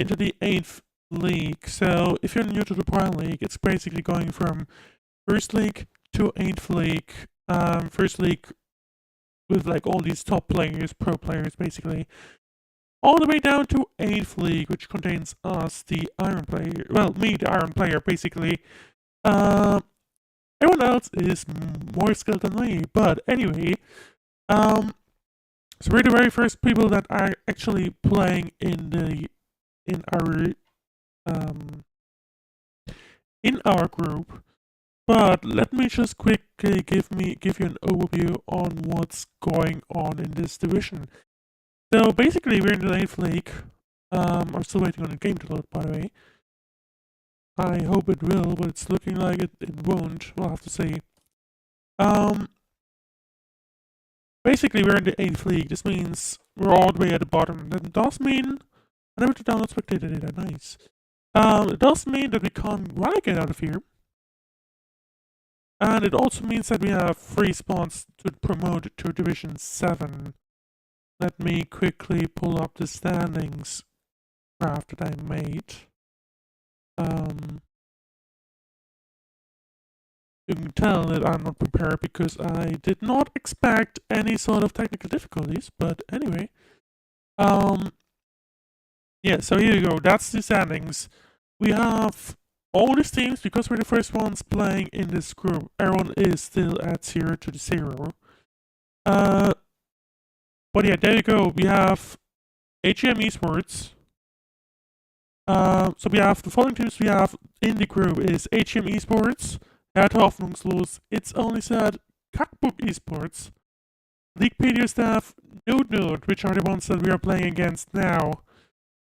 into the 8th league. So if you're new to the Prime League, it's basically going from first league to 8th league. First league with like all these top players, pro players basically, all the way down to 8th league, which contains us, the Iron player. Well, me, the Iron player, basically. Everyone else is more skilled than me, but anyway, so we're the very first people that are actually playing in our group. But let me just quickly give you an overview on what's going on in this division. So basically, we're in the 8th league. I'm still waiting on the game to load, by the way. I hope it will, but it's looking like it won't. We'll have to see. Basically, we're in the 8th league. This means we're all the way at the bottom. That does mean I never took download spectator data. Nice. It does mean that we can't relegate out of here. And it also means that we have 3 spots to promote to Division 7. Let me quickly pull up the standings graph that I made. You can tell that I'm not prepared because I did not expect any sort of technical difficulties, but anyway. Yeah, so here you go. That's the standings. We have all these teams, because we're the first ones playing in this group. Everyone is still at 0-0. But yeah, there you go. We have HM Esports. So we have the following teams we have in the group is HM Esports, Hertha Hoffnungslos, It's Only Sad, Kackbook Esports, Leaguepedia staff, Noot Noot, which are the ones that we are playing against now,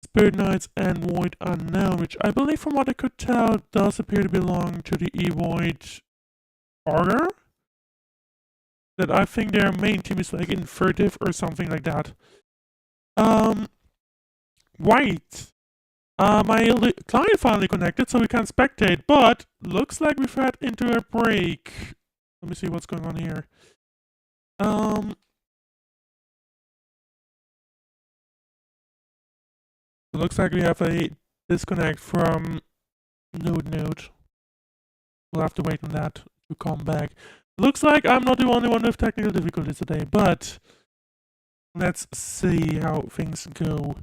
Spirit Knights, and Void Unknown, which I believe from what I could tell does appear to belong to the E-Void order. That I think their main team is like Infurtive or something like that. Right. My client finally connected, so we can spectate, but looks like we've had into a break. Let me see what's going on here. Looks like we have a disconnect from Noot Noot. We'll have to wait on that to come back. Looks like I'm not the only one with technical difficulties today, but let's see how things go.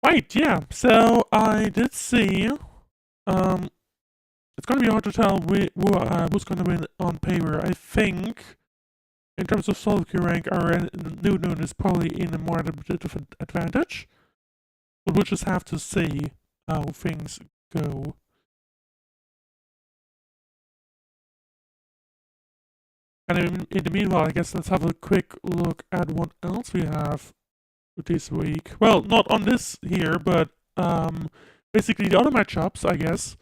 Right, yeah, so I did see, it's gonna be hard to tell who's gonna win on paper. I think, in terms of solo queue rank, our Noot Noot is probably in a more advantage, but we'll just have to see how things go. And in the meanwhile, I guess let's have a quick look at what else we have this week. Well, not on this here, but basically the other matchups, I guess.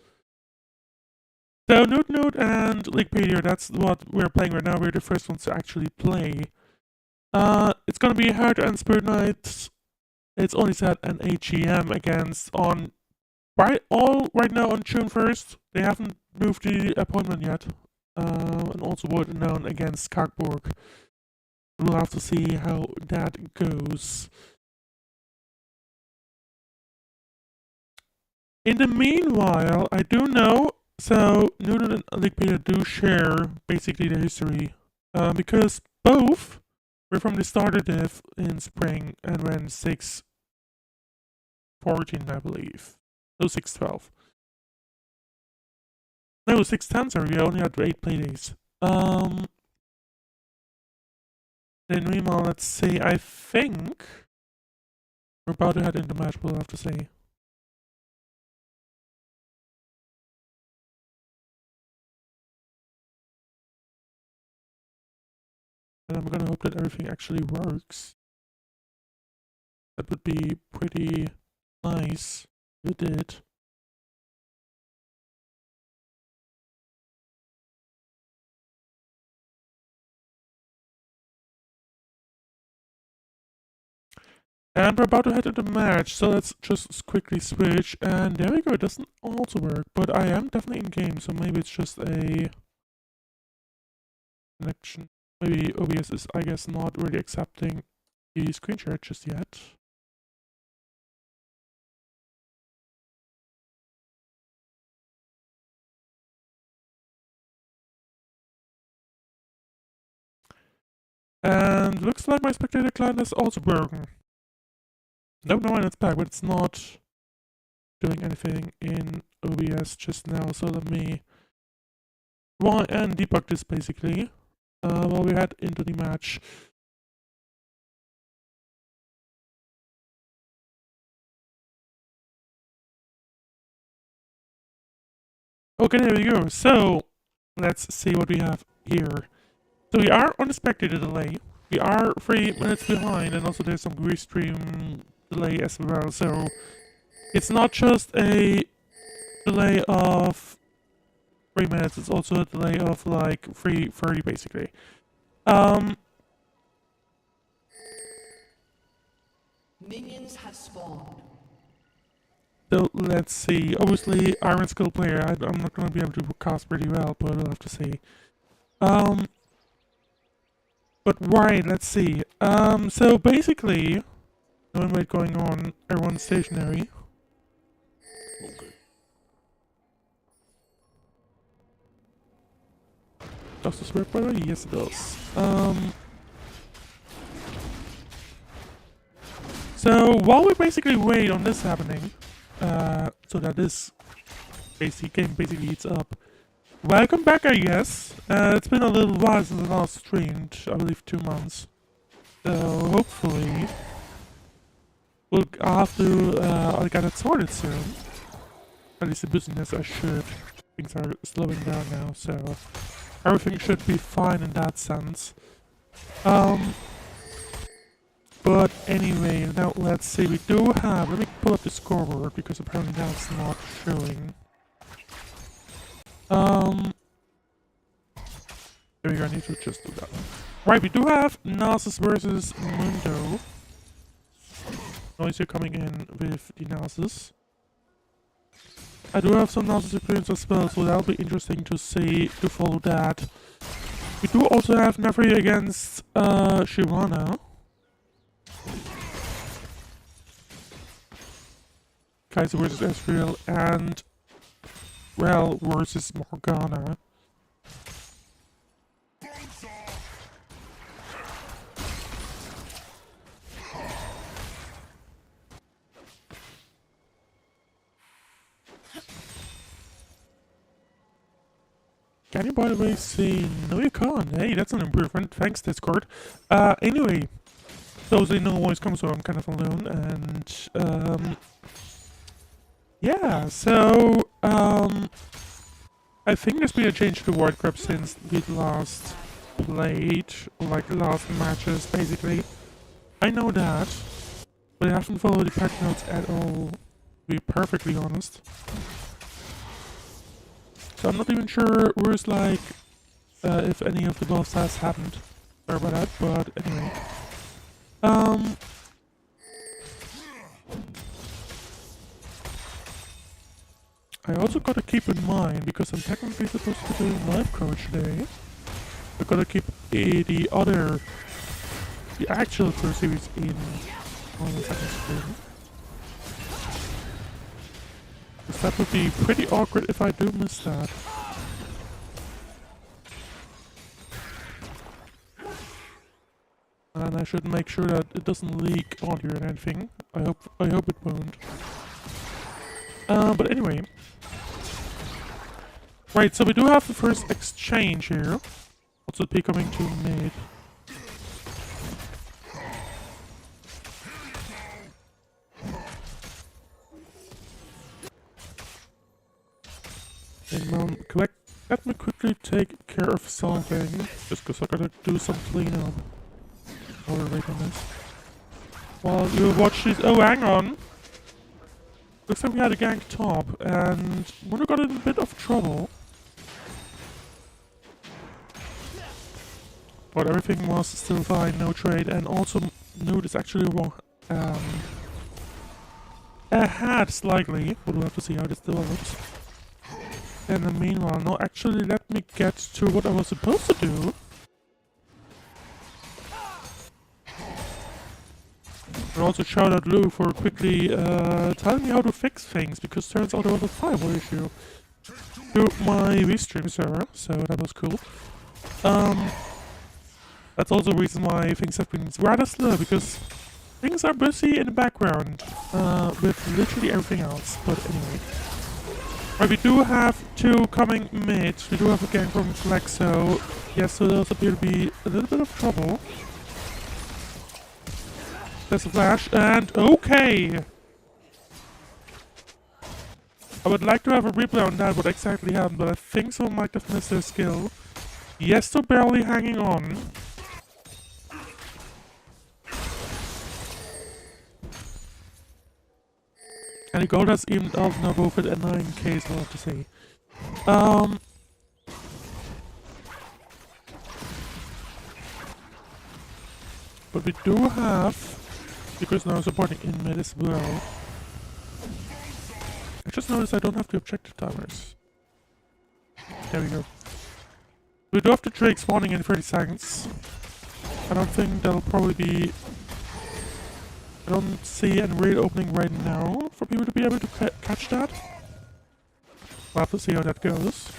So Noot Noot and Leaguepedia, that's what we're playing right now. We're the first ones to actually play. It's gonna be Hertha and Spirit Knights. It's Only Sad and HEM against right now on June 1st. They haven't moved the appointment yet. And also Void Unknown against Karkburg. We'll have to see how that goes. In the meanwhile, I do know, so Noot Noot and Leaguepedia do share basically the history, because both were from the starter div in spring and ran 6-14, I believe. No, 6-12. No, 6-10, sorry, we only had 8 playdays. Then meanwhile, let's see, I think we're about to head into match, we'll have to see. And I'm gonna hope that everything actually works. That would be pretty nice if it did. And we're about to head into the match, so let's just quickly switch. And there we go, it doesn't also work, but I am definitely in game, so maybe it's just a connection. Maybe OBS is, I guess, not really accepting the screen share just yet. And looks like my spectator client is also broken. Don't know when it's back, but it's not doing anything in OBS just now. So let me try and debug this basically while we head into the match. Okay, there we go. So let's see what we have here. So we are on the spectator delay. We are 3 minutes behind, and also there's some restream delay as well. So it's not just a delay of 3 minutes, it's also a delay of like 3:30 basically. Minions have spawned. So let's see. Obviously, Iron Skill player. I'm not going to be able to cast pretty well, but we'll have to see. But right, let's see. So basically, no invite going on. Everyone's stationary. Okay. Does this work by the way? Yes, it does. So while we basically wait on this happening, so that this game basically heats up. Welcome back, I guess. It's been a little while since I last streamed, I believe 2 months. So hopefully I'll have to I'll get it sorted soon. At least the business I should. Things are slowing down now, so everything should be fine in that sense. But anyway, now let's see, we do have, let me pull up the scoreboard because apparently that's not showing. There we go, I need to just do that. Right, we do have Nasus versus Mundo. Noise here coming in with the Nasus. I do have some Nasus experience as well, so that'll be interesting to see, to follow that. We do also have Nefri against Shyvana. Kaiser versus Ezreal, and Rel versus Morgana. Can you, by the way, see? No, you can't. Hey, that's an improvement. Thanks, Discord. Anyway, those no voice comes, so I'm kind of alone, and yeah. So I think there's been a change to Ward Grab since we last played, like the last matches, basically. I know that, but I haven't followed the patch notes at all. To be perfectly honest. So I'm not even sure where's like if any of the buffs has happened. Sorry about that, but anyway. I also gotta keep in mind, because I'm technically supposed to be doing live coach today, I gotta keep the actual Pro Series in on the second screen. Because that would be pretty awkward if I do miss that. And I should make sure that it doesn't leak audio or anything. I hope it won't. But anyway. Right, so we do have the first exchange here. Also P coming to mid. And let me quickly take care of something. Just because I gotta do some cleanup. While we're waiting on this. While you watch this. Oh, hang on! Looks like we had a gank top, and Mundo got in a bit of trouble. But everything was still fine, no trade, and also Noot is actually ahead slightly. We'll have to see how this develops. And in the meanwhile, no, actually let me get to what I was supposed to do. And also shout out Lou for quickly telling me how to fix things, because turns out there was a firewall issue to my restream server, so that was cool. That's also a reason why things have been rather slow, because things are busy in the background with literally everything else. But anyway. Right, we do have two coming mid. We do have a gang from Flexo. Yes, so those appear to be a little bit of trouble. There's a flash, and okay! I would like to have a replay on that, what exactly happened, but I think someone might have missed their skill. Yes, they're barely hanging on. And the gold has even out now both at 9k, so I'll have to say. But we do have, because now supporting in mid as well. I just noticed I don't have the objective timers. There we go. We do have the Drake spawning in 30 seconds. I don't think that'll probably be... I don't see any raid opening right now for people to be able to catch that. We'll have to see how that goes.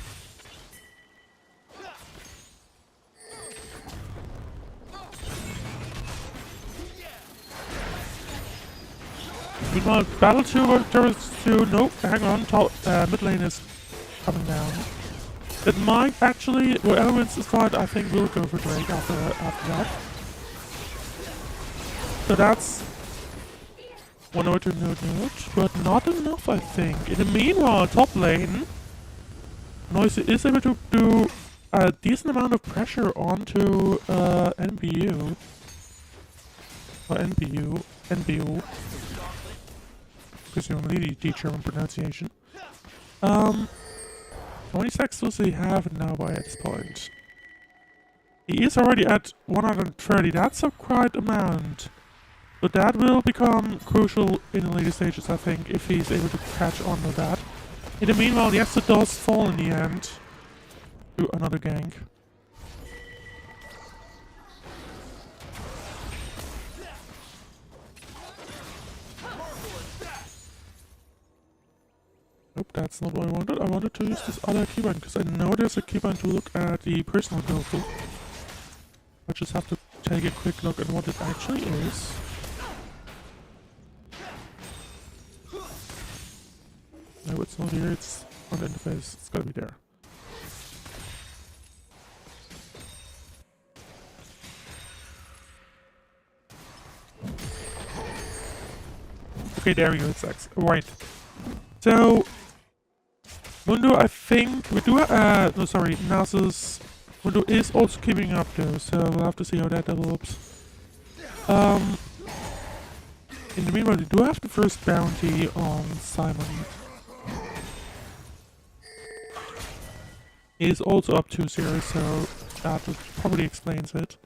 Meanwhile, Battle 2, Terrorist 2, nope, hang on, mid lane is coming down. It might actually, whoever wins this fight, I think will go for Drake after that. So that's 1-0 to Noot Noot, but not enough, I think. In the meanwhile, top lane, Noisy is able to do a decent amount of pressure onto NBU. Or NBU. Presumably the German pronunciation. How many sacks does he have now by this point? He is already at 130, that's a quite amount. But that will become crucial in the later stages, I think, if he's able to catch on with that. In the meanwhile, yes, it does fall in the end to another gank. Nope, that's not what I wanted. I wanted to use this other keybind, because I know there's a keybind to look at the personal build. I just have to take a quick look at what it actually is. No, it's not here, it's on the interface. It's gotta be there. Okay, there we go, it's X. Right. So, Mundo, I think we do, no, sorry, Nasus. Mundo is also keeping up though, so we'll have to see how that develops. In the meanwhile, we do have the first bounty on Simon. He is also up 2-0, so that probably explains it.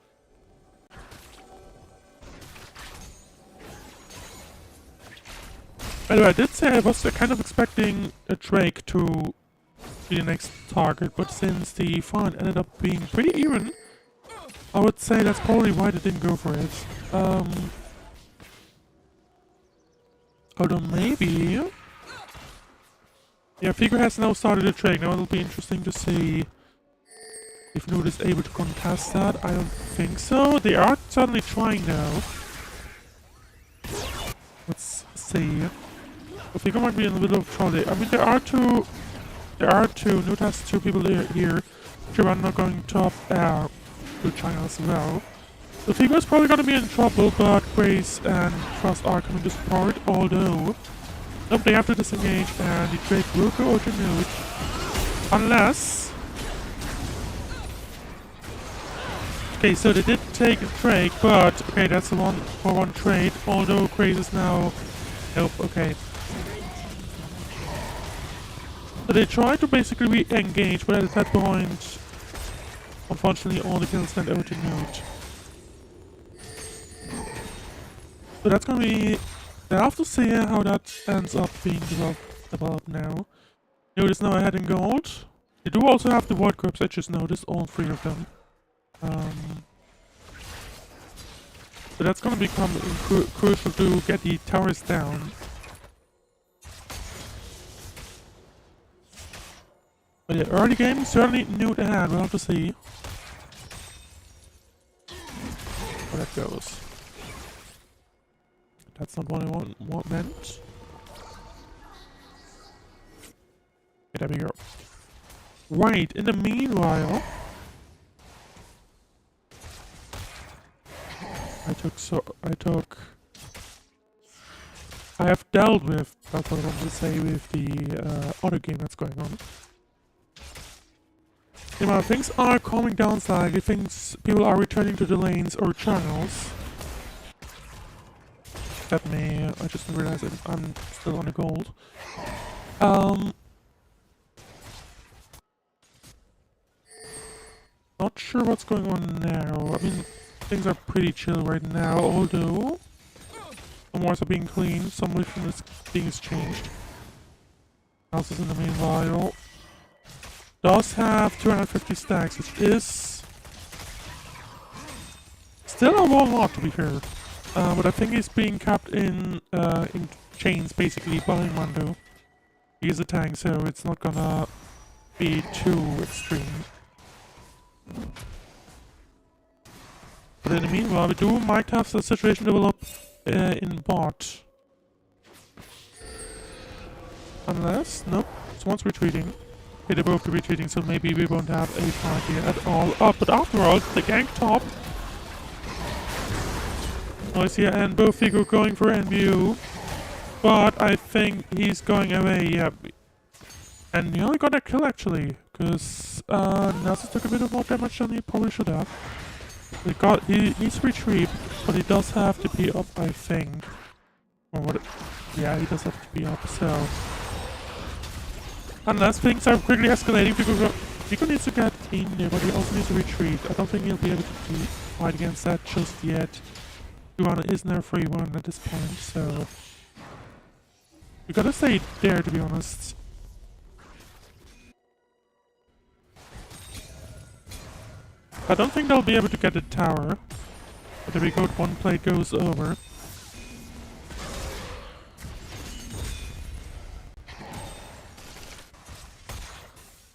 By the way, I did say I was kind of expecting a Drake to be the next target, but since the fight ended up being pretty even, I would say that's probably why they didn't go for it. Although maybe... Yeah, Figure has now started a Drake. Now it'll be interesting to see if Noot is able to contest that. I don't think so. They are certainly trying though. Let's see. Figure might be in the middle of trouble. I mean, there are two. Noot has two people here. Sure, I'm not going top to China as well. So Figure is probably going to be in trouble, but Grace and Trust are coming to support, although nope, they have to disengage, and the Drake will go to Noot. Unless... Okay, so they did take a Drake, but... Okay, that's a 1-for-1 trade, although Grace is now... Nope, okay. So they tried to basically re-engage, but at that point... Unfortunately, all the kills went over to Noot. So that's gonna be... I have to see how that ends up being developed now. Noot is now ahead in gold. They do also have the ward groups, I just noticed, all three of them. So that's gonna become crucial to get the towers down. But yeah, early game, certainly Noot ahead, we'll have to see. where that goes. That's not what I meant. Okay, there we go. Right, in the meanwhile, I have dealt with, that's what I wanted to say, with the other game that's going on. You know, things are calming down slightly, people are returning to the lanes or channels. That may, I just realized I'm still on the gold. Not sure what's going on now. I mean, things are pretty chill right now, although some wars are being cleaned, some mission is being exchanged. Houses in the meanwhile does have 250 stacks, which is still a lot to be fair. But I think he's being kept in chains basically by Mando. He is a tank, so it's not gonna be too extreme. But in the meanwhile, we might have the situation develop in bot. Unless, nope, someone's retreating. Okay, they're both retreating, so maybe we won't have a fight here at all. But after all, the gank top. Nice here, and both Figo going for NBU. But I think he's going away, yeah. And he only got a kill actually, because Nelson took a bit of more damage than he probably should have. He needs to retreat, but he does have to be up, I think. Or what? Yeah, he does have to be up, so. Unless things are quickly escalating, Figo needs to get in there, but he also needs to retreat. I don't think he'll be able to fight against that just yet. Juana isn't a free one at this point, so. We gotta stay there, to be honest. I don't think they'll be able to get the tower. But there we go, one plate goes over.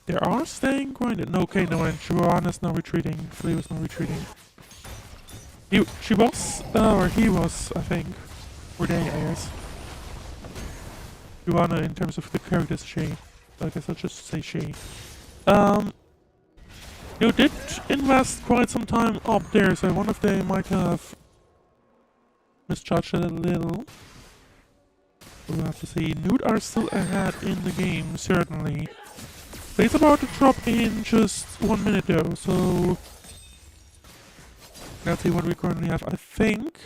They are staying grounded. No, okay, no, and Joanna's not retreating. Flea was not retreating. She was, or he was, I think. Or they, I guess. Joanna, in terms of the characters, she. I guess I'll just say she. You did invest quite some time up there, so I wonder if they might have misjudged it a little. We'll have to see. Noot are still ahead in the game, certainly. It's about to drop in just 1 minute though, so let's see what we currently have. I think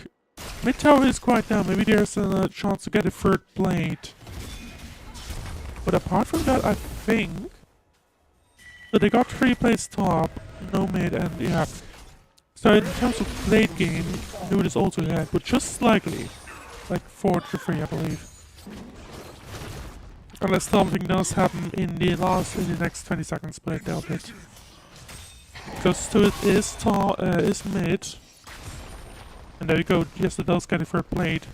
mid tower is quite down. Maybe there's a chance to get a third blade. But apart from that, I think that they got 3 plays top, no mid, and yeah. So in terms of late game, Noot is also ahead, but just slightly, like 4-3, I believe. Unless something does happen in the next 20 seconds, but I doubt it. Because Stuart is mid. And there you go, yes, it does get it for a plate.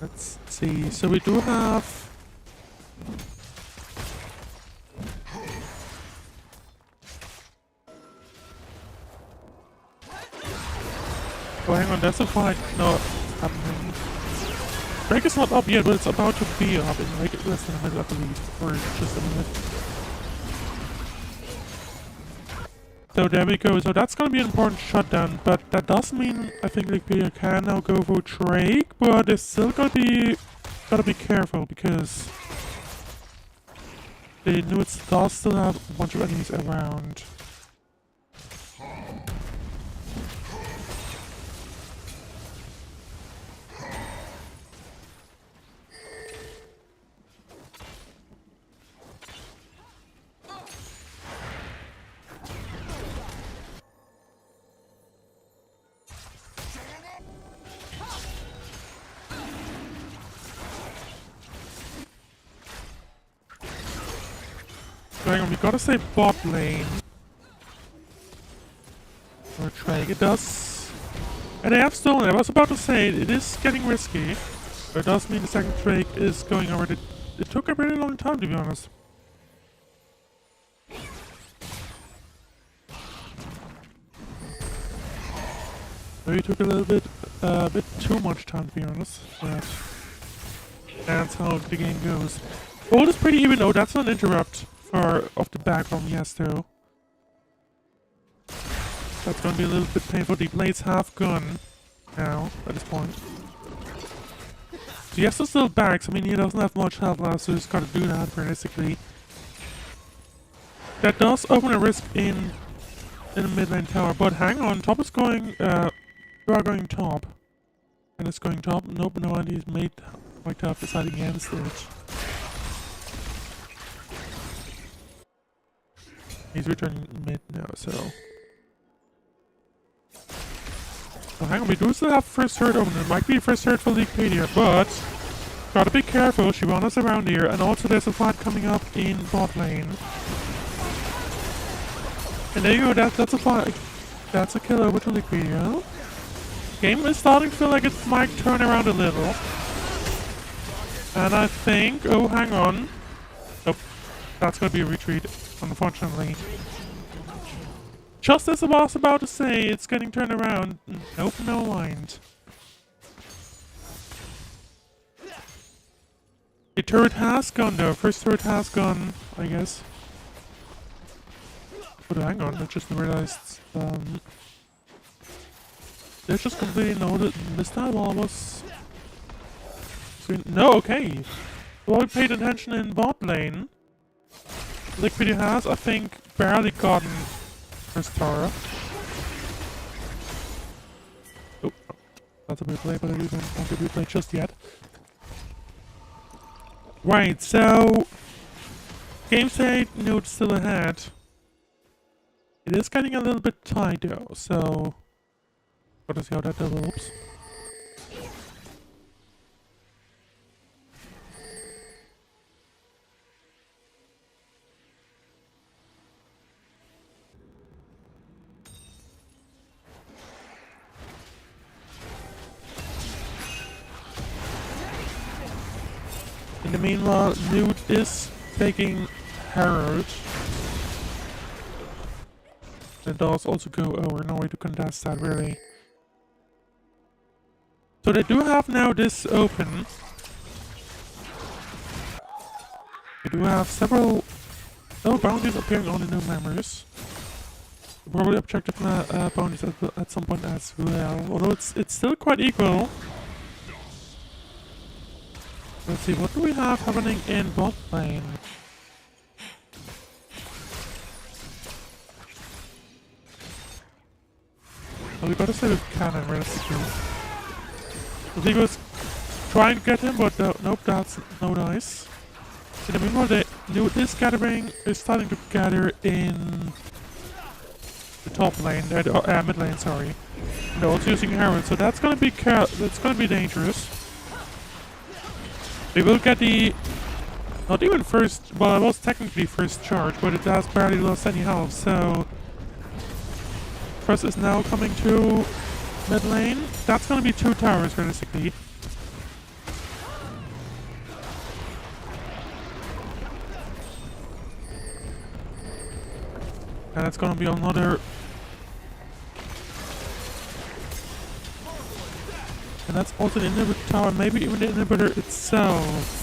Let's see, so we do have... Oh, hang on, that's a fight. No, it's happening. Break is not up yet, but it's about to be up in like less than a minute, I believe. Or just a minute. So there we go. So that's gonna be an important shutdown, but that does mean I think Leaguepedia can now go for Drake, but it's still gotta be careful because they knew it does still have a bunch of enemies around. Hang on, we gotta say bot lane. Or Drake, it does. And they have stolen it. I was about to say, it is getting risky. It does mean the second break is going already. It took a really long time, to be honest. Maybe it took a bit too much time, to be honest. But that's how the game goes. Gold is pretty even though. That's not an interrupt off the back from yes, though. That's gonna be a little bit painful. The blades have gone now at this point. So yes, still backs. I mean, he doesn't have much health left, so he's got to do that realistically. That does open a risk in the mid lane tower, but hang on, top is going. You are going top, and it's going top. Nope, no, and he's made like top deciding against it. He's returning mid now, so. Oh, hang on, we do still have first third open. It might be first third for Leaguepedia, but gotta be careful. She wanders around here, and also there's a fight coming up in bot lane. And there you go. That's a fight. That's a kill over to Leaguepedia. Game is starting to feel like it might turn around a little. And I think... Oh, hang on. Nope. That's gonna be a retreat, unfortunately. Just as I was about to say, it's getting turned around. Nope, no mind. The turret has gone though. First turret has gone, I guess. But hang on, I just realized... They just completely missed that while I was... No, okay. Well, we paid attention in bot lane. Leaguepedia has, I think, barely gotten first tower. Oh, that's a replay, but I don't want to replay just yet. Right, so... Game state, Noot still ahead. It is getting a little bit tight though, so... Gotta see how that develops. In the meanwhile, Noot is taking Herald. It does also go over, no way to contest that really. So they do have now this open. They do have several bounties appearing on the new members. Probably objective bounties at some point as well. Although it's still quite equal. Let's see, what do we have happening in bot lane? Well, we gotta stay with cannon realistically. Lego's trying to get him, but nope, that's no dice. In the meanwhile, the Noot is starting to gather in the top lane, mid lane, sorry. And they're also using Herald, so that's gonna be dangerous. They will get the not even first. Well, it was technically first charge, but it has barely lost any health. So Press is now coming to mid lane. That's gonna be 2 towers realistically. And it's gonna be another. And that's also the inhibitor tower, maybe even the inhibitor itself.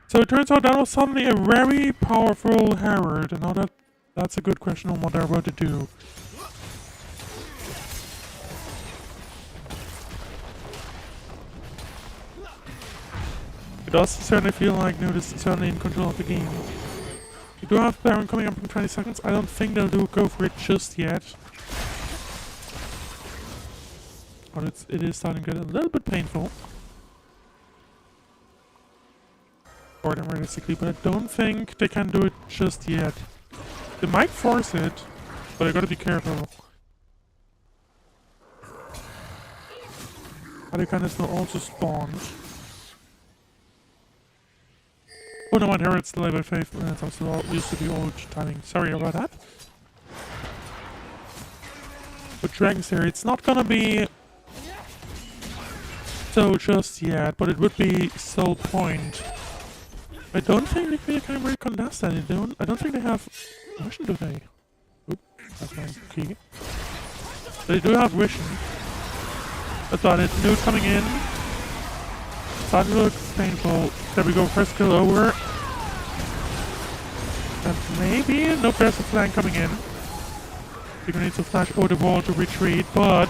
So it turns out that was suddenly a very powerful Herald, and now that's a good question on what they're about to do. It does certainly feel like Noot is certainly in control of the game. We do have Baron coming up in 20 seconds. I don't think they'll go for it just yet. But it is starting to get a little bit painful. For them realistically, but I don't think they can do it just yet. They might force it, but I gotta be careful. Other cannons will also spawn. Oh no, my Herald's delay by 5 minutes. I'm still used to the old timing. Sorry about that. with dragons here. It's not gonna be so just yet, but it would be sole point. I don't think Leaguepedia can really contest that. I don't think they have vision, do they? Oop, that's my key. They do have vision. That's about it. Noot coming in. That looks painful. There we go, first kill over. And maybe, nope, there's a flank coming in. You're gonna need to flash over the wall to retreat, but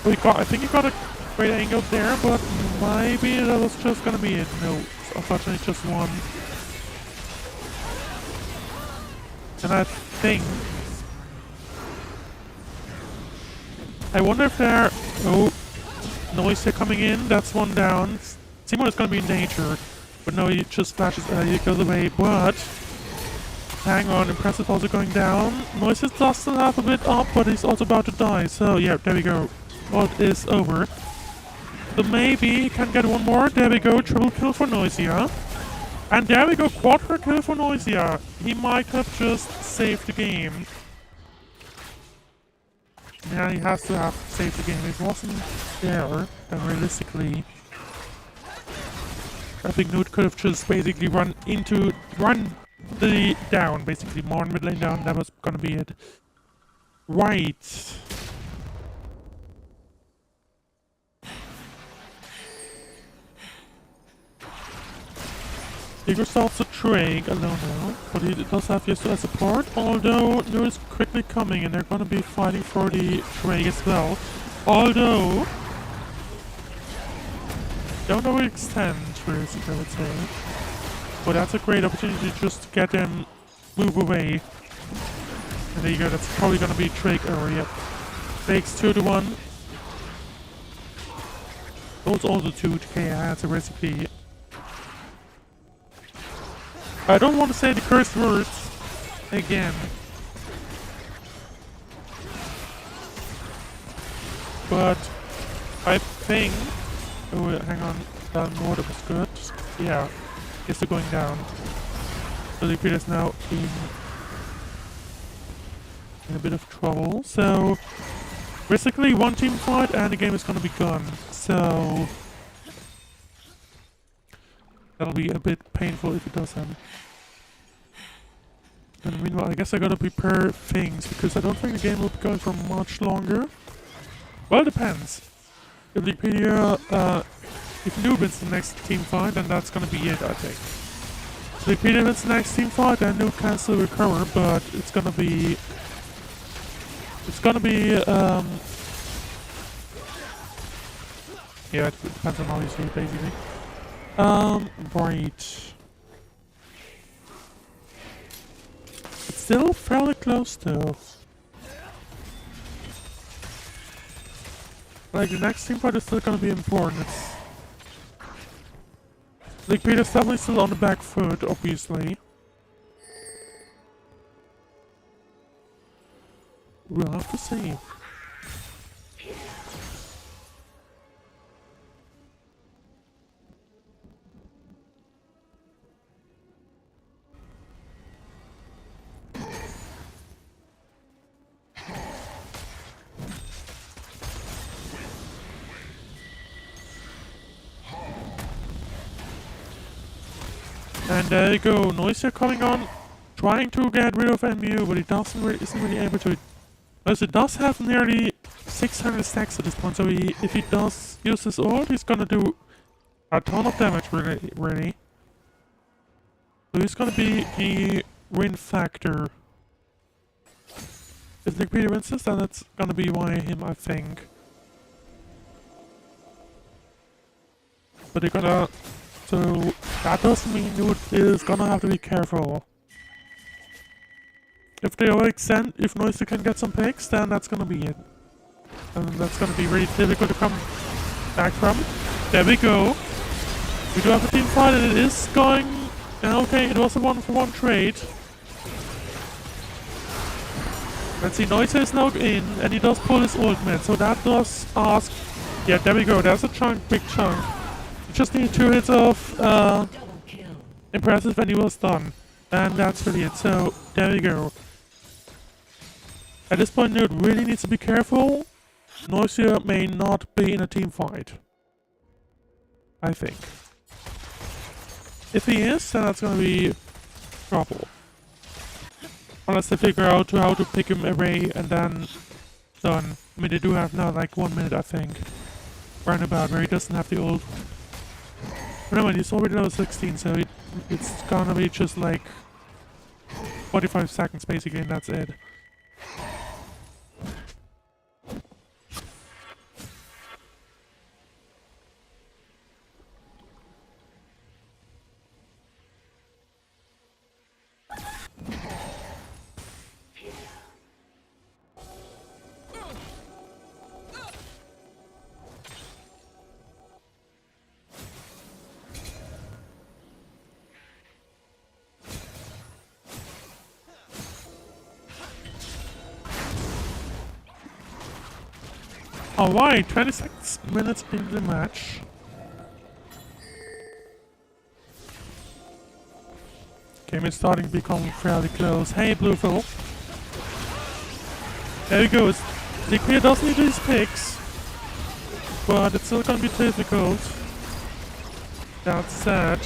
I think he got a great angle there, but maybe that was just gonna be it. No, it's unfortunately just one. And I think... I wonder if they're... Oh, noise here coming in, that's one down. Simon is gonna be in danger, but no, he just flashes, he goes away, but... Hang on, Impressive also going down. Noises does still have a bit up, but he's also about to die, so yeah, there we go. What is over. So maybe he can get one more. There we go, triple kill for Noisia. And there we go, quadra kill for Noisia. He might have just saved the game. Yeah, he has to have saved the game. It wasn't there, and realistically. I think Noot could have just basically run the down, basically. More mid lane down, that was gonna be it. Right. Igor starts to Drake alone now, but he does have Yesu as support, although Noot is quickly coming and they're gonna be fighting for the Drake as well. Although, don't overextend, realistically, I would say. But that's a great opportunity just to get them move away. And there you go, that's probably gonna be Drake yep. Drake's 2-1. Those also 2k, that's a recipe. I don't want to say the cursed words again. But I think... Oh, wait, hang on. Down more, that was good. Yeah, it's still going down. So Leaguepedia is now in a bit of trouble. So basically one team fight and the game is gonna be gone. So that'll be a bit painful if it does happen. And meanwhile, I guess I gotta prepare things because I don't think the game will be going for much longer. Well, it depends. If Leaguepedia, if Noob wins the next team fight, then that's gonna be it, I think. If Leaguepedia wins the next team fight, then Noob can still recover, but it's gonna be... yeah, it depends on how you see it, basically. Right. It's still fairly close, though. Like, the next team fight is still gonna be important. Leaguepedia is definitely still on the back foot, obviously. We'll have to see. And there you go, Noisia coming on, trying to get rid of MU, but he isn't really able to. As it does have nearly 600 stacks at this point, so if he does use his ult, he's gonna do a ton of damage, really. So he's gonna be the win factor. If Leaguepedia wins this, then it's gonna be by him, I think. But they gotta... So that does mean Noot is gonna have to be careful. If they overextend, if Noisia can get some picks, then that's gonna be it. And that's gonna be really difficult to come back from. There we go. We do have a team fight and it is going... Okay, it was a 1-for-1 trade. Let's see, Noisia is now in and he does pull his ultimate, so that does ask... Yeah, there we go, there's a chunk, big chunk. Just need 2 hits of Impressive and he was done. And that's really it, so there we go. At this point, Noot really needs to be careful. Noisia may not be in a team fight. I think. If he is, then that's gonna be trouble. Unless they figure out how to pick him away and then done. I mean, they do have now like 1 minute, I think. Roundabout, where he doesn't have the ult. Remember, he's already level 16, so it's gonna be just like 45 seconds basically, and that's it. Alright, 26 minutes into the match. Game is starting to become fairly close. Hey, Bluefill. There he goes. Leaguepedia does need these picks, but it's still gonna be difficult. That said,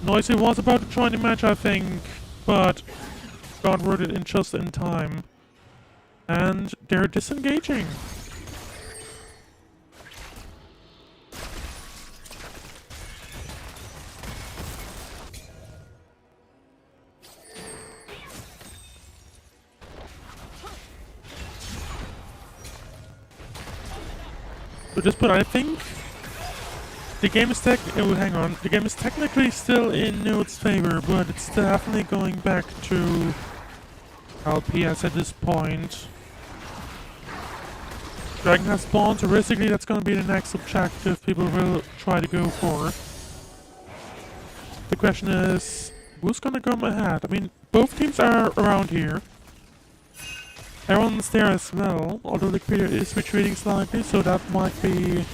Noisy was about to join the match, I think, but got rooted in just in time. And they're disengaging. So just put, I think the game is hang on. The game is technically still in Noot's favor, but it's definitely going back to LPS at this point. Dragon has spawned, so realistically that's gonna be the next objective people will try to go for. The question is, who's gonna come ahead? I mean, both teams are around here. Everyone's there as well, although Leaguepedia is retreating slightly, so that might be...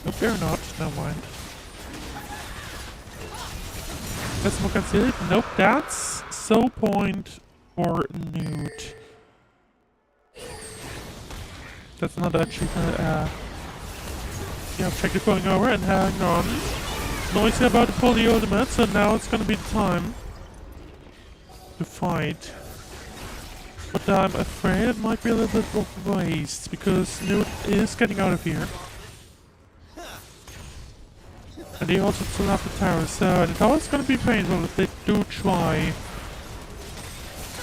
Nope, they're not. Never mind. Let's look and see it. Nope, that's so point for Noot. That's another achievement. Yeah, objective going over, and hang on. Noisy about to pull the ultimate, so now it's gonna be the time to fight. But I'm afraid it might be a little bit of a waste, because Noot is getting out of here. And they also still have the tower, so the tower is gonna be painful if they do try.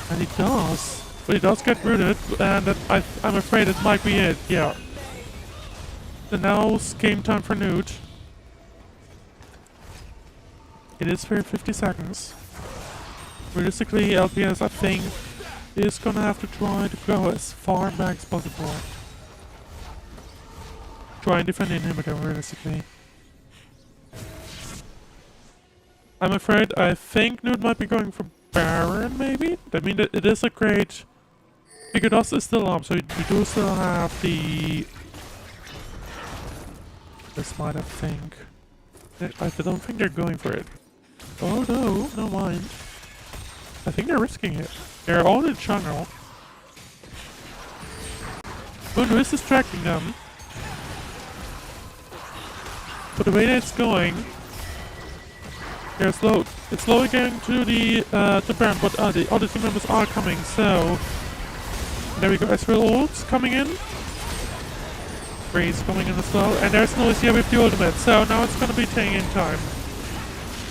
And he does. But he does get rooted, and I'm afraid it might be it, yeah. So now it's game time for Noot. It is for 50 seconds. Realistically, LPS, I think, is gonna have to try to go as far back as possible. Try and defend the inhibitor, realistically. I'm afraid I think Noot might be going for Baron, maybe? I mean, it is a great... Gigados is still up, so we do still have the... This might, I think. I don't think they're going for it. Oh no, no mind. I think they're risking it. They're all in jungle. Oh no, it's distracting them. But the way that it's going, they're slow. It's slowly getting to the Baron, but the other team members are coming. So there we go. Ezreal ult's coming in. Breeze coming in as well, and there's Noisia with the ultimate. So now it's gonna be taking in time.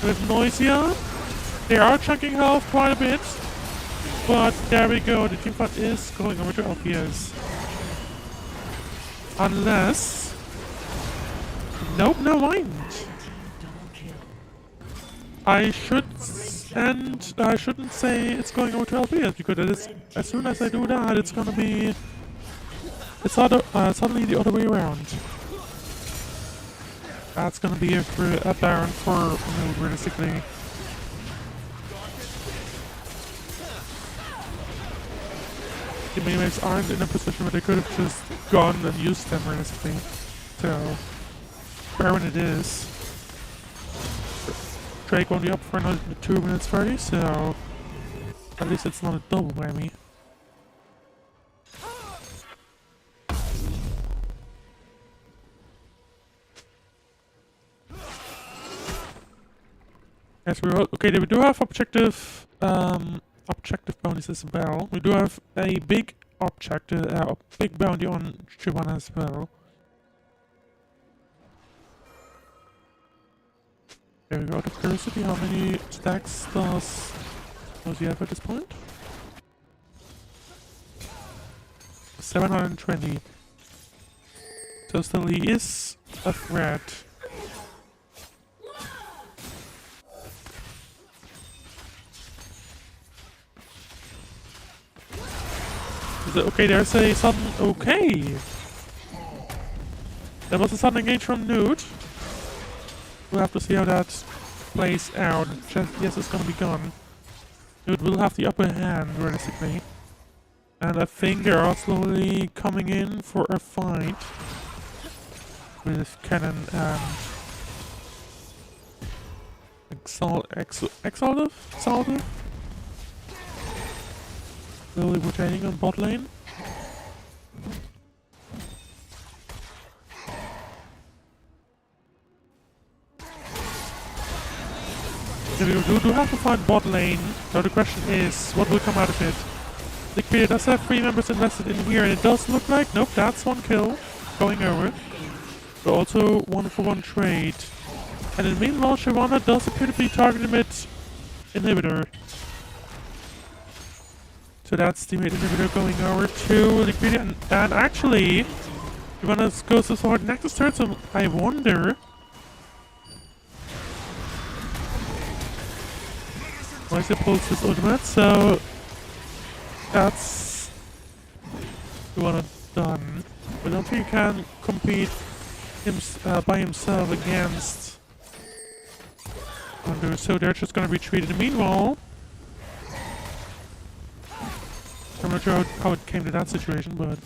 With Noisia, they are chunking health quite a bit. But there we go, the team fight is going over to LPS. Unless... Nope, no mind. I shouldn't say it's going over to LPS, because it is, as soon as I do that, it's gonna be... It's suddenly the other way around. That's gonna be a Baron for Noot, realistically. The minimates aren't in a position where they could have just gone and used them realistically. So, Baron it is. Drake won't be up for another 2 minutes 30, so at least it's not a double whammy. Yes, we're okay. We do have objective bounties as well. We do have a big big bounty on Giovanna as well. There we go. Out of curiosity, how many stacks does he have at this point? 720. So still he is a threat. Okay, there's a sudden... Okay! There was a sudden engage from Noot. We'll have to see how that plays out. Yes, it's gonna be gone. Noot will have the upper hand, realistically. And I think they are slowly coming in for a fight. With Cannon and... Exaltive? Slowly rotating on bot lane. We do have to find bot lane. Now the question is, what will come out of it? Leaguepedia does have 3 members invested in here, and it does look like, nope, that's 1 kill going over. But also 1-for-1 trade. And in the meanwhile, Giovanna does appear to be targeting mid inhibitor. So that's the mid inhibitor going over to Leaguepedia, and actually, Giovanna goes as far as Nexus turn, so I wonder... why he pulls his ultimate, so... that's... Giovanna done. But I don't think he can compete by himself against... Wonder, so they're just gonna retreat. In the meanwhile... I'm not sure how it came to that situation, but...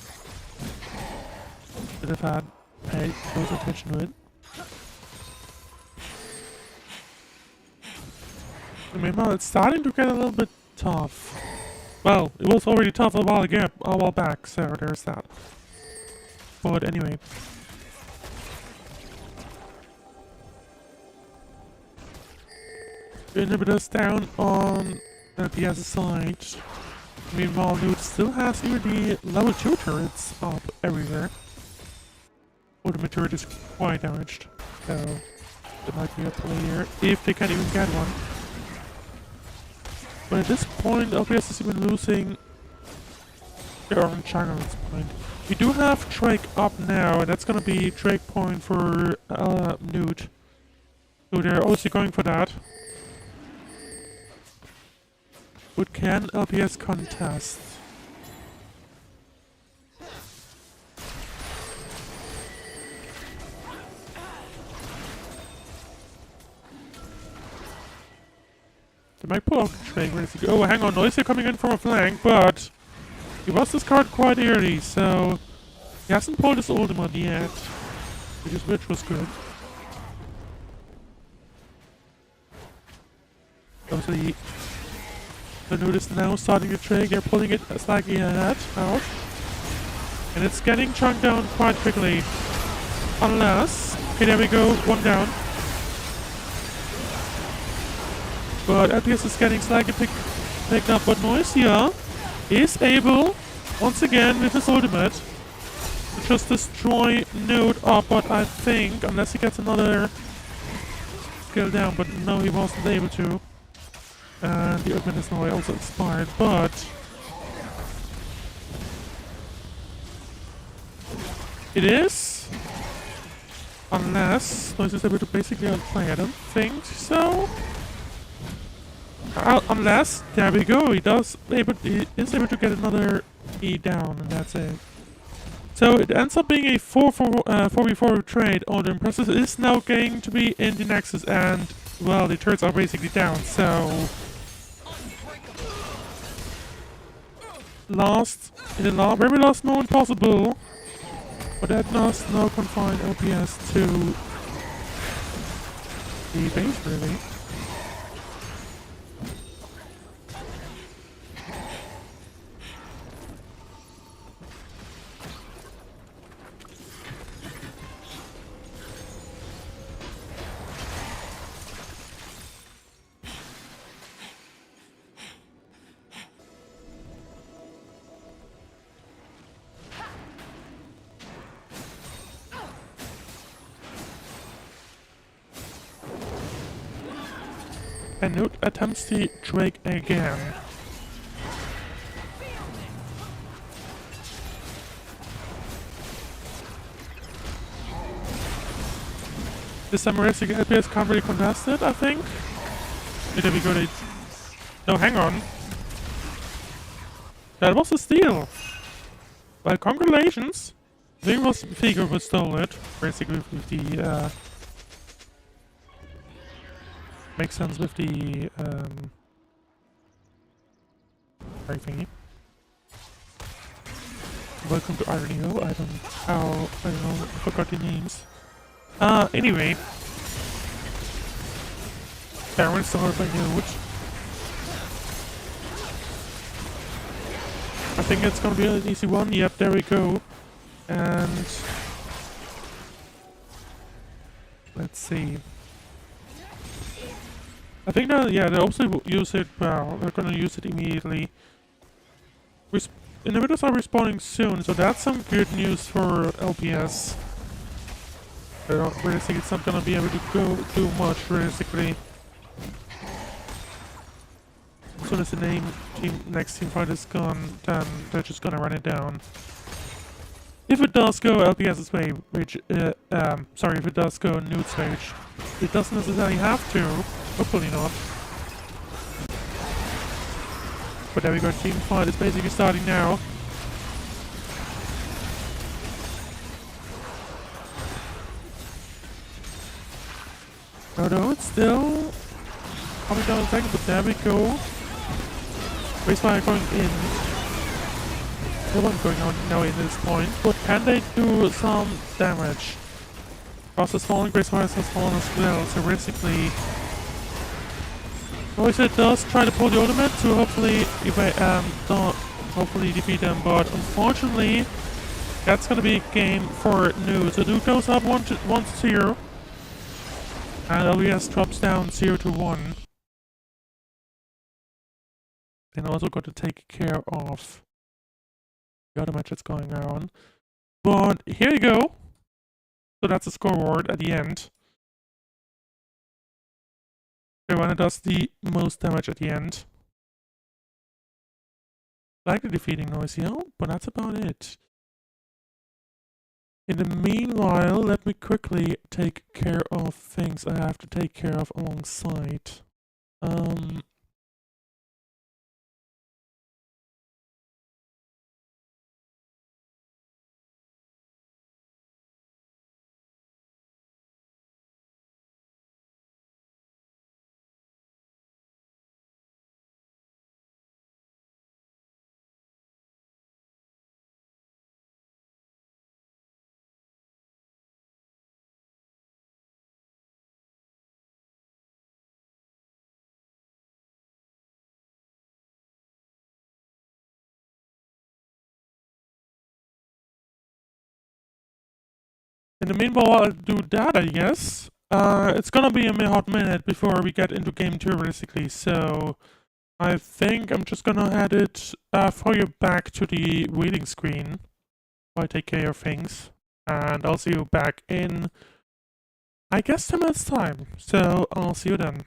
should have had paid close attention to it. I mean, well, it's starting to get a little bit tough. Well, it was already tough a while back, so there's that. But anyway. The inhibitors down on the side. Meanwhile, Noot still has here the level 2 turrets up everywhere. Ultimate turret is quite damaged, so there might be a play here if they can even get one. But at this point, LPS is even losing their own channel at this point. We do have Drake up now, and that's gonna be Drake point for Noot. So they're obviously going for that. But can LPS contest? They might pull out the Drake. Where does he go? Oh, hang on, Noisy coming in from a flank, but he was this card quite early, so he hasn't pulled his ultimate yet, which was good. Obviously, the Noot is now starting to trade. They're pulling it slightly ahead, out. And it's getting chunked down quite quickly. Unless... okay, there we go, 1 down. But LPS is getting slightly picked up. But Noisia is able, once again, with his ultimate, to just destroy Noot up. But I think, unless he gets another skill down, but no, he wasn't able to. And the ultimate is now also expired, but it is, unless Noise is able to basically outplay. I don't think so. Unless, there we go, he is able to get another E down, and that's it. So it ends up being a 4v4 trade. Oh, the Impressive is now going to be in the Nexus, and well, the turrets are basically down, so in the very last moment possible, but that does now confine LPS to the base, really. And Noot attempts the Drake again. The Samaristic LPS can't really contest it, I think. Did we go to... No, hang on. That was a steal. Well, congratulations. I think it was Figure who stole it. Basically with the, makes sense with the, right thingy. Welcome to Irony Hill. I don't know, I forgot the names. Anyway. Baron started by Noot. I think it's gonna be an easy one. Yep, there we go. And let's see. I think that, yeah, they also use it, well, they're gonna use it immediately. Individuals are respawning soon, so that's some good news for LPS. I don't really think it's not gonna be able to go too much realistically. As soon as the next team fight is gone, then they're just gonna run it down. If it does go LPS's way, which, sorry, if it does go Noot's way, which it doesn't necessarily have to, hopefully not. But there we go, team fight is basically starting now. No, it's still coming down a second, but there we go. Racefire going in. No one going on now in this point, but can they do some damage? Cross has fallen, Gracefire has fallen as well, so realistically... Noisia does try to pull the ultimate to hopefully defeat them, but unfortunately that's gonna be a game for Noot. So Noot goes up 1-0, and LBS drops down 0-1. And also got to take care of the other match that's going on. But here you go. So that's the scoreboard at the end. Everyone does the most damage at the end. Likely defeating Noisia, but that's about it. In the meanwhile, let me quickly take care of things I have to take care of alongside. In the meanwhile, I'll do that, I guess. It's gonna be a hot minute before we get into game 2, realistically, so I think I'm just gonna head it, throw you back to the waiting screen while I take care of things, and I'll see you back in, I guess, 10 minutes time, so I'll see you then.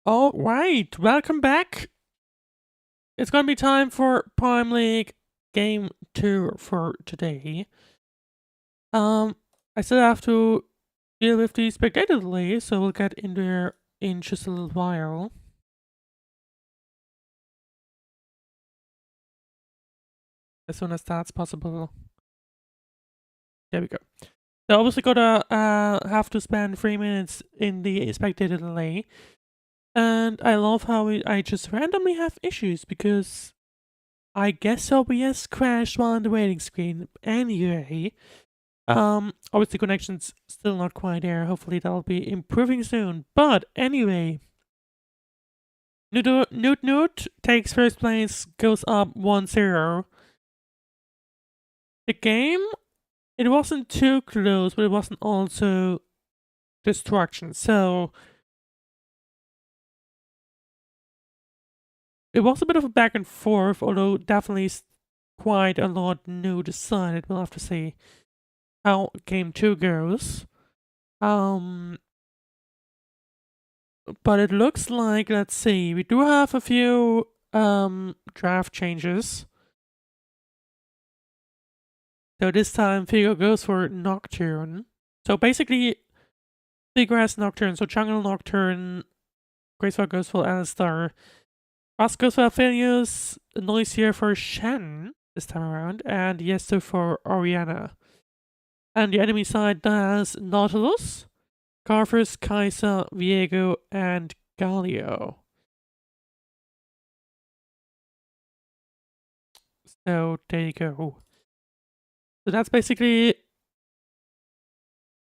All right, welcome back. It's gonna be time for Prime League Game 2 for today. I still have to deal with the spectator delay, so we'll get in there in just a little while. As soon as that's possible. There we go. So obviously gotta have to spend 3 minutes in the spectator delay. And I love how I just randomly have issues because I guess OBS crashed while on the waiting screen. Anyway, obviously connection's still not quite there. Hopefully that'll be improving soon. But anyway, Noot Noot takes first place, goes up 1-0. The game, it wasn't too close, but it wasn't also destruction. So it was a bit of a back and forth, although definitely quite a lot new decided. We'll have to see how game 2 goes. But it looks like, let's see, we do have a few draft changes. So this time Figo goes for Nocturne. So basically Seagrass Nocturne, so Jungle Nocturne, Graceful goes for Alistar, Ross goes for Aphelios, Noisier for Shen this time around, and Yesto for Oriana. And the enemy side has Nautilus, Carthus, Kai'Sa, Viego, and Galio. So there you go. So that's basically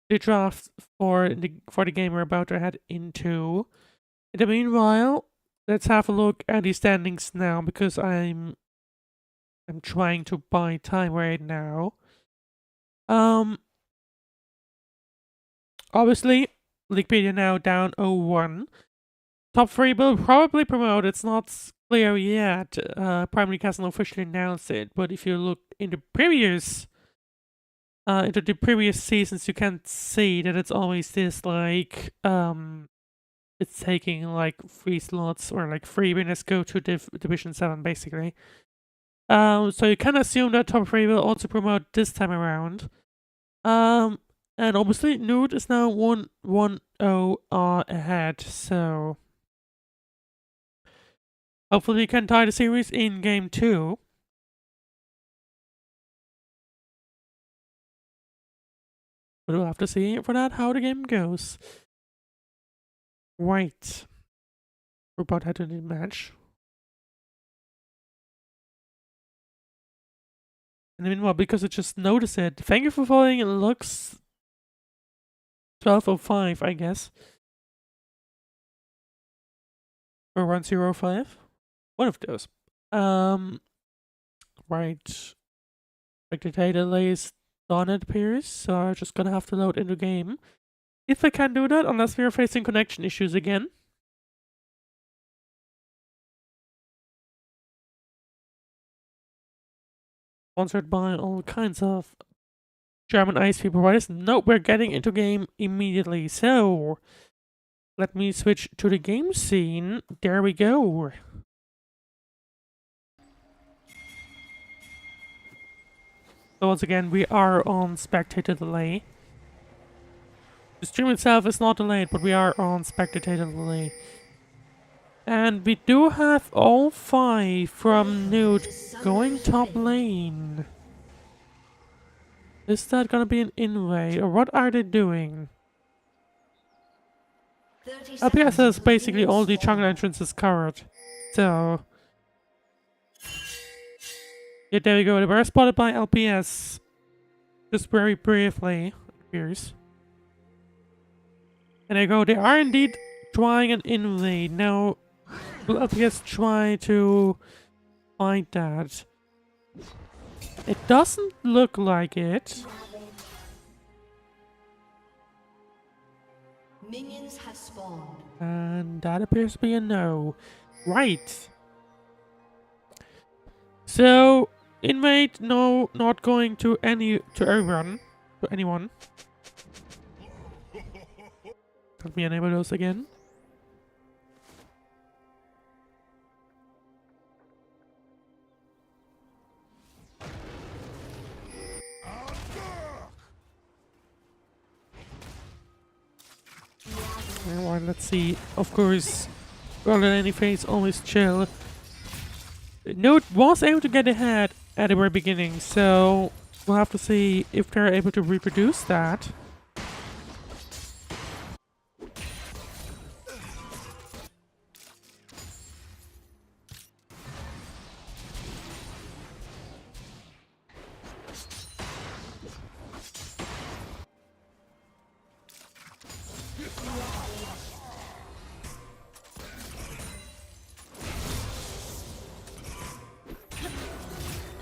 the draft for the game we're about to head into. In the meanwhile, let's have a look at the standings now because I'm trying to buy time right now. Obviously, Leaguepedia now down 0-1. Top 3 will probably promote. It's not clear yet. Prime League hasn't officially announced it, but if you look into the previous seasons, you can see that it's always this like it's taking like 3 slots or like 3 winners go to Division 7 basically. So you can assume that top 3 will also promote this time around. And obviously Noot is now 1-0 ahead, so hopefully we can tie the series in game 2. But we'll have to see for that how the game goes. Right. We're about to head to the match. And meanwhile, because I just noticed it, thank you for following. It looks 12:05, I guess. Or 1:05. One of those. Right. Like the data lays done, it appears, so I'm just gonna have to load into game. If I can do that, unless we are facing connection issues again. Sponsored by all kinds of German ISP providers. Nope, we're getting into game immediately. So, let me switch to the game scene. There we go. So once again, we are on spectator delay. The stream itself is not delayed, but we are on spectator delay. And we do have all 5 from Noot going top lane. Is that gonna be an invade, or what are they doing? LPS has basically all the jungle entrances covered. So yeah, there we go. They were spotted by LPS. Just very briefly, it appears. And there you go. They are indeed trying an invade. Now, will LPS try to find that? It doesn't look like it. Minions have spawned. And that appears to be a no. Right. So, invade, no, not going to anyone. Let me enable those again. Alright, let's see. Of course, rather than any phase, always chill. Noot was able to get ahead at the very beginning, so we'll have to see if they're able to reproduce that.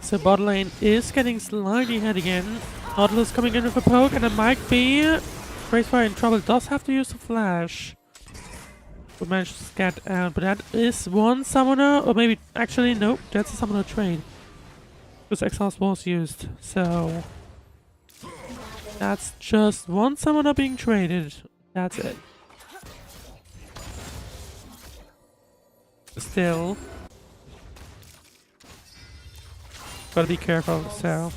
So bot lane is getting slightly ahead again. Nautilus coming in with a poke, and it might be Gracefire in trouble. Does have to use the flash. We managed to get out, but that is one summoner, or maybe actually no, that's a summoner trade. Because exhaust was used, so that's just one summoner being traded. That's it. Still. Gotta be careful, so.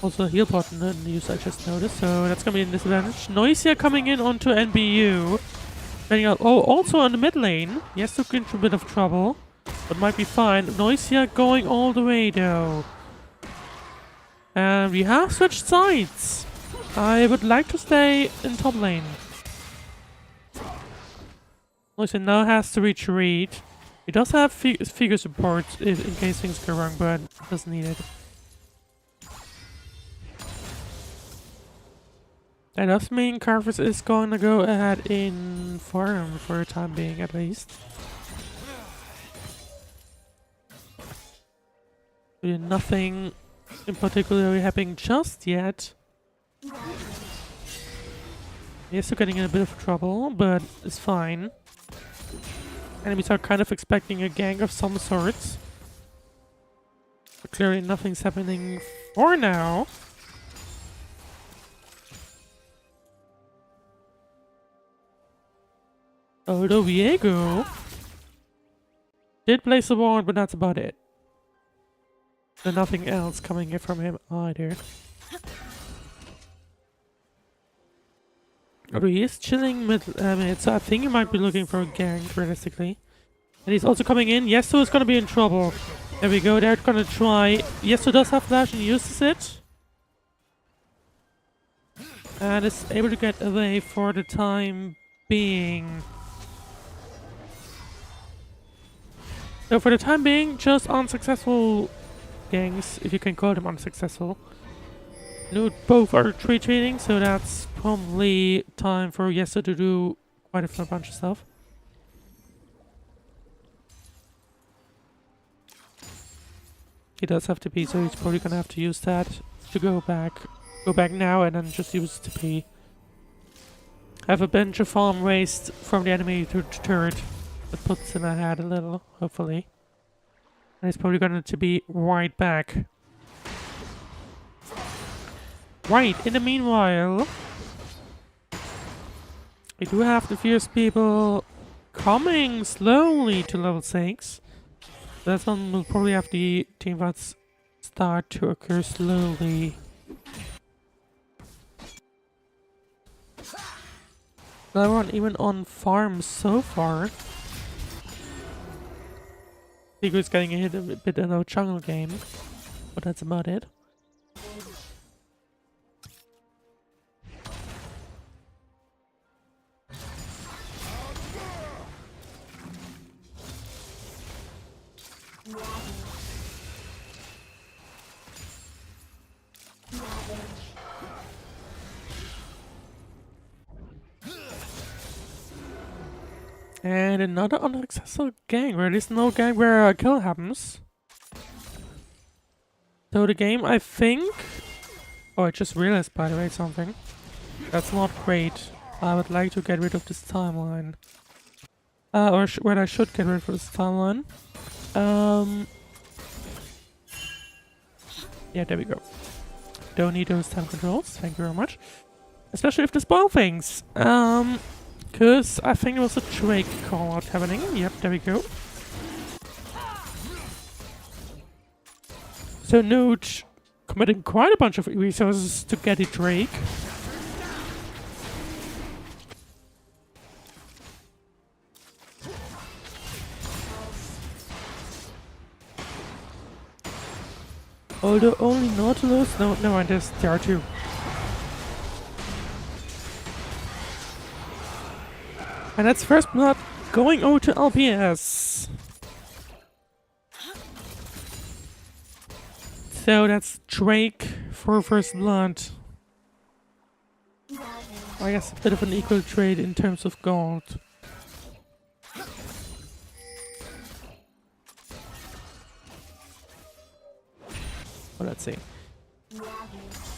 Also a heal pot in the use I just noticed, so that's gonna be a disadvantage. Noisia coming in onto NBU. Out, oh, also on the mid lane. Yes, took into a bit of trouble, but might be fine. Noisia going all the way though. And we have switched sides. I would like to stay in top lane. Noisia now has to retreat. He does have figure support in case things go wrong, but doesn't need it. That does mean Carvers is going to go ahead in farm for the time being, at least. Nothing in particular happening just yet. He's still getting in a bit of trouble, but it's fine. Enemies are kind of expecting a gang of some sorts. But clearly nothing's happening for now. Although Viego did place a ward, but that's about it. So nothing else coming in from him either. Although he is chilling mid, so I think he might be looking for a gank, realistically. And he's also coming in. Yesto is going to be in trouble. There we go, they're going to try. Yesto does have flash and uses it. And is able to get away for the time being. So for the time being, just unsuccessful ganks, if you can call them unsuccessful. Noot both are retreating, so that's probably time for Yesto to do quite a bunch of stuff. He does have TP, so he's probably gonna have to use that to go back now and then just use TP. Have a bunch of farm waste from the enemy to the turret that puts him ahead a little, hopefully. And he's probably gonna to be right back. Right, in the meanwhile, we do have the fierce people coming slowly to level 6. That's when we'll probably have the team fights start to occur slowly. Everyone even on farm so far. Tigo's getting hit a bit in a jungle game, but that's about it. And another unsuccessful gang, where there's no gang where a kill happens. So the game, I think... Oh, I just realized, by the way, something. That's not great. I would like to get rid of this timeline. Or when I should get rid of this timeline. Yeah, there we go. Don't need those time controls, thank you very much. Especially if they spoil things. Because I think there was a Drake call out happening. Yep, there we go. So Noot committing quite a bunch of resources to get a Drake. Although only Nautilus? No, never mind, there are two. And that's first blood going over to LPS. So that's Drake for first blood. I guess a bit of an equal trade in terms of gold. Well, let's see.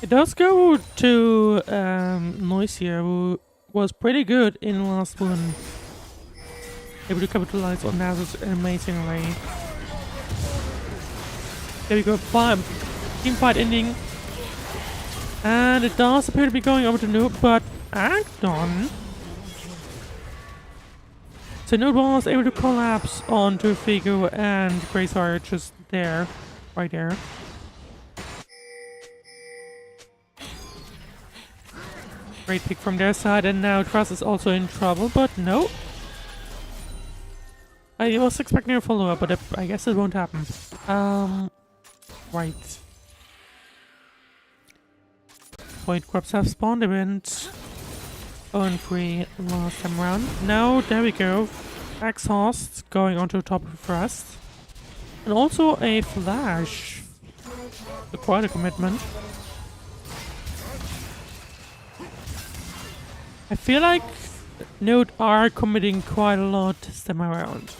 It does go to Noisia, who was pretty good in the last one. Able to capitalize on that amazingly. There we go, team fight ending. And it does appear to be going over to Noot, but Acton. So Noot was able to collapse onto Figo and Grayfire just there. Right there. Great pick from their side, and now Trust is also in trouble, but no. I was expecting a follow-up, but I guess it won't happen. Right. Void Corps have spawned event. 0-3 last time around. Now, there we go. Exhaust going onto top of Thrust. And also a Flash. Quite a commitment. I feel like Noot are committing quite a lot this time around.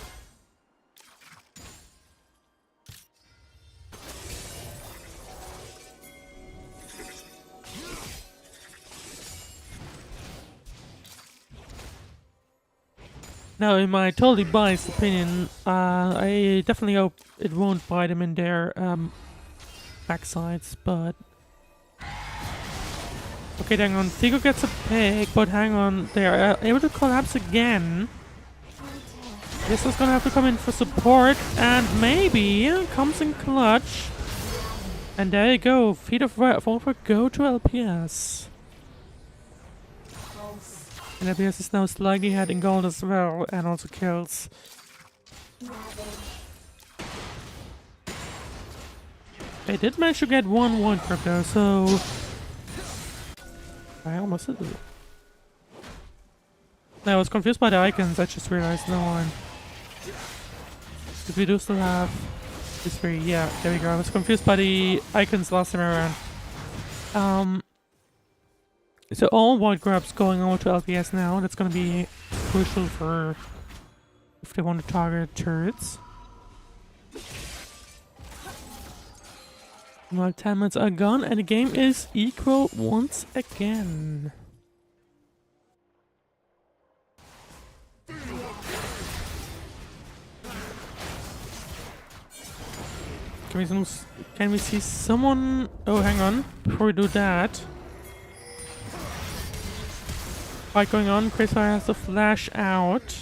Now, in my totally biased opinion, I definitely hope it won't bite them in their backsides, but... Okay, hang on. Figo gets a pick, but hang on. They are able to collapse again. This is gonna have to come in for support, and maybe comes in clutch. And there you go. Feet of Volver go to LPS. And LPS is now slightly ahead in gold as well, and also kills. They did manage to get one Void Grip though, so... I almost did it. No, I was confused by the icons, I just realized no one. If we do still have these three, yeah, there we go. I was confused by the icons last time around. So all Void Grabs going over to LPS now, that's gonna be crucial for if they want to target turrets. Well, 10 minutes are gone and the game is equal once again. Can we see someone? Oh, hang on. Before we do that. Fight going on. Crazyfire has to flash out.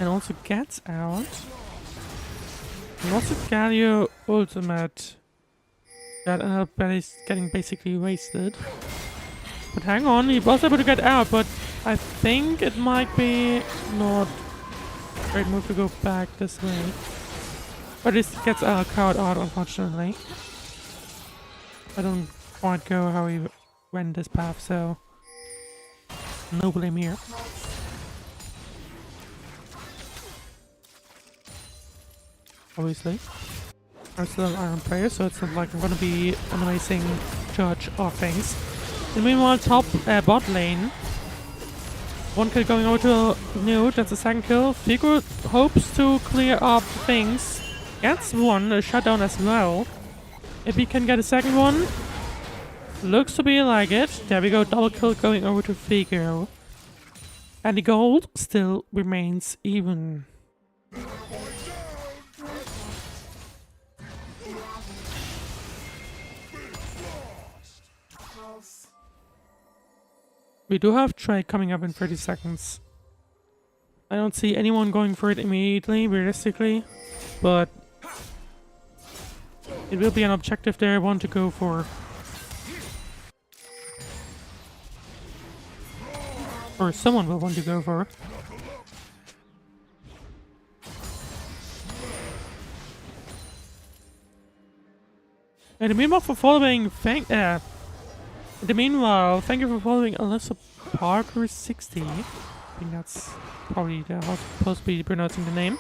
And also gets out. And also Galio ultimate. That ended up getting basically wasted. But hang on, he was able to get out, but I think it might be not a great move to go back this way. But it gets caught out, unfortunately. I don't quite go how he went this path, so no blame here. Obviously. I'm still an Iron player, so it's not like I'm gonna be an amazing judge of things. And meanwhile, top bot lane. One kill going over to Noot, that's the second kill. Figo hopes to clear up things. Gets one, a shutdown as well. If he can get a second one. Looks to be like it. There we go, double kill going over to Figo. And the gold still remains even. We do have trade coming up in 30 seconds. I don't see anyone going for it immediately, realistically, but it will be an objective they want to go for. Or someone will want to go for. In the meanwhile, thank you for following Alyssa Parker 60. I think that's probably how I'm supposed to be pronouncing the name.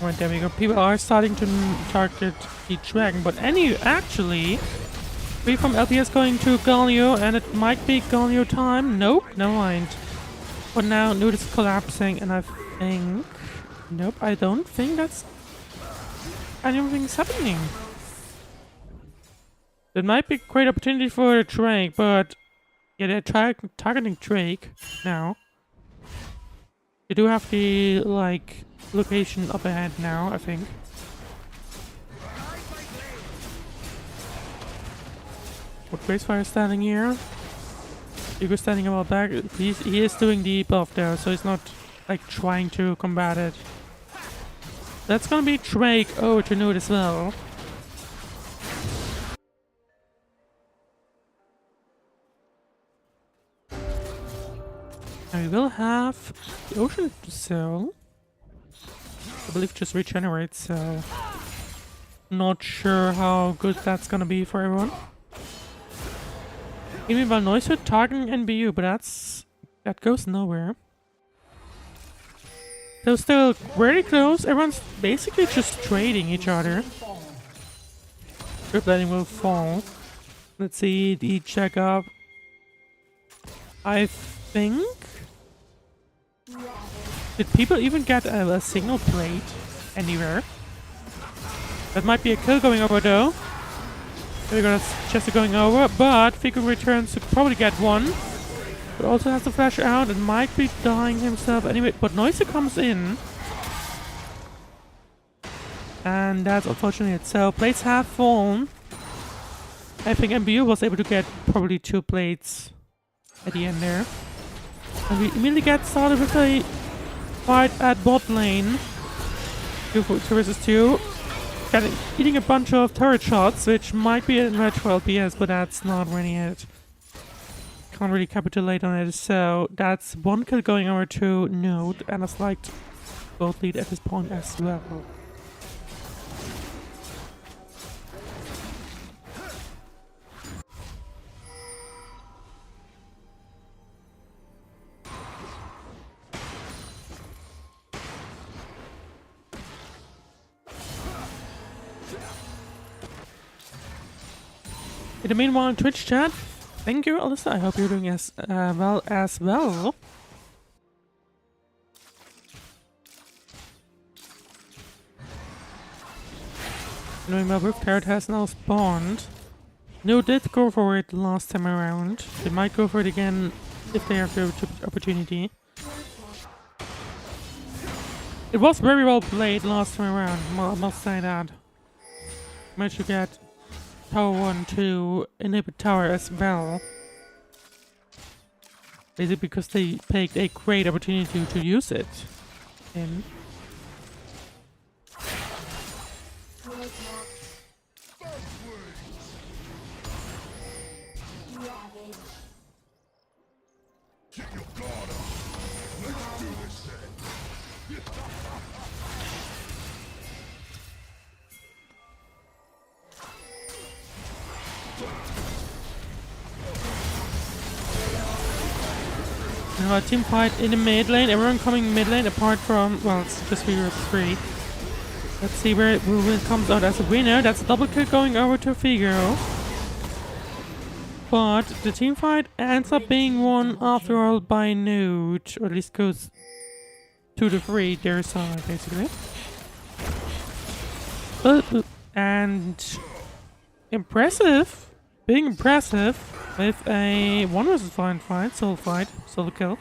Right, there we go. People are starting to target the dragon, but actually, we from LPS going to Galio, and it might be Galio time. Nope, no mind. But now Noot is collapsing, and I think... Nope, I don't think that's... anything's happening. It might be a great opportunity for Drake, but... Yeah, they're targeting Drake now. You do have the, like... location up ahead now, I think. With Gracefire standing here. Hugo standing a while back. He is doing the buff there, so he's not like trying to combat it. That's gonna be Drake over to Noot as well. Now we will have the Ocean Cell. I believe just regenerates, so not sure how good that's gonna be for everyone. Even while Noise targeting NBU, but that goes nowhere. So still very close. Everyone's basically just trading each other. Tripletting will fall. Let's see the checkup. I think. Did people even get a signal plate anywhere? That might be a kill going over though. We're gonna Chester going over, but Figo returns to probably get one. But also has to flash out and might be dying himself anyway. But Noise comes in. And that's unfortunate. So plates have fallen. I think MBU was able to get probably 2 plates at the end there. And we immediately get started with a fight at bot lane. 2 versus 2. Eating a bunch of turret shots, which might be in red for LPS, but that's not really it. Can't really capitulate on it, so that's 1 kill going over to Noot, and a slight both lead at this point as well. In the meanwhile, in Twitch chat, thank you, Alyssa. I hope you're doing as well as well. Knowing my Rift Turret has now spawned. No, did go for it last time around. They might go for it again if they have the opportunity. It was very well played last time around, I must say that. Managed to get Tower 1 to inhibit tower as well. Basically because they picked a great opportunity to use it. And a team fight in the mid lane, everyone coming mid lane apart from, well, it's just 3v3. Let's see where it comes out as a winner. That's a double kill going over to Figaro. But the team fight ends up being won after all by Noot, or at least goes 2-3 their side, basically. And impressive, being impressive. With a 1 vs 5 fight, solo kill.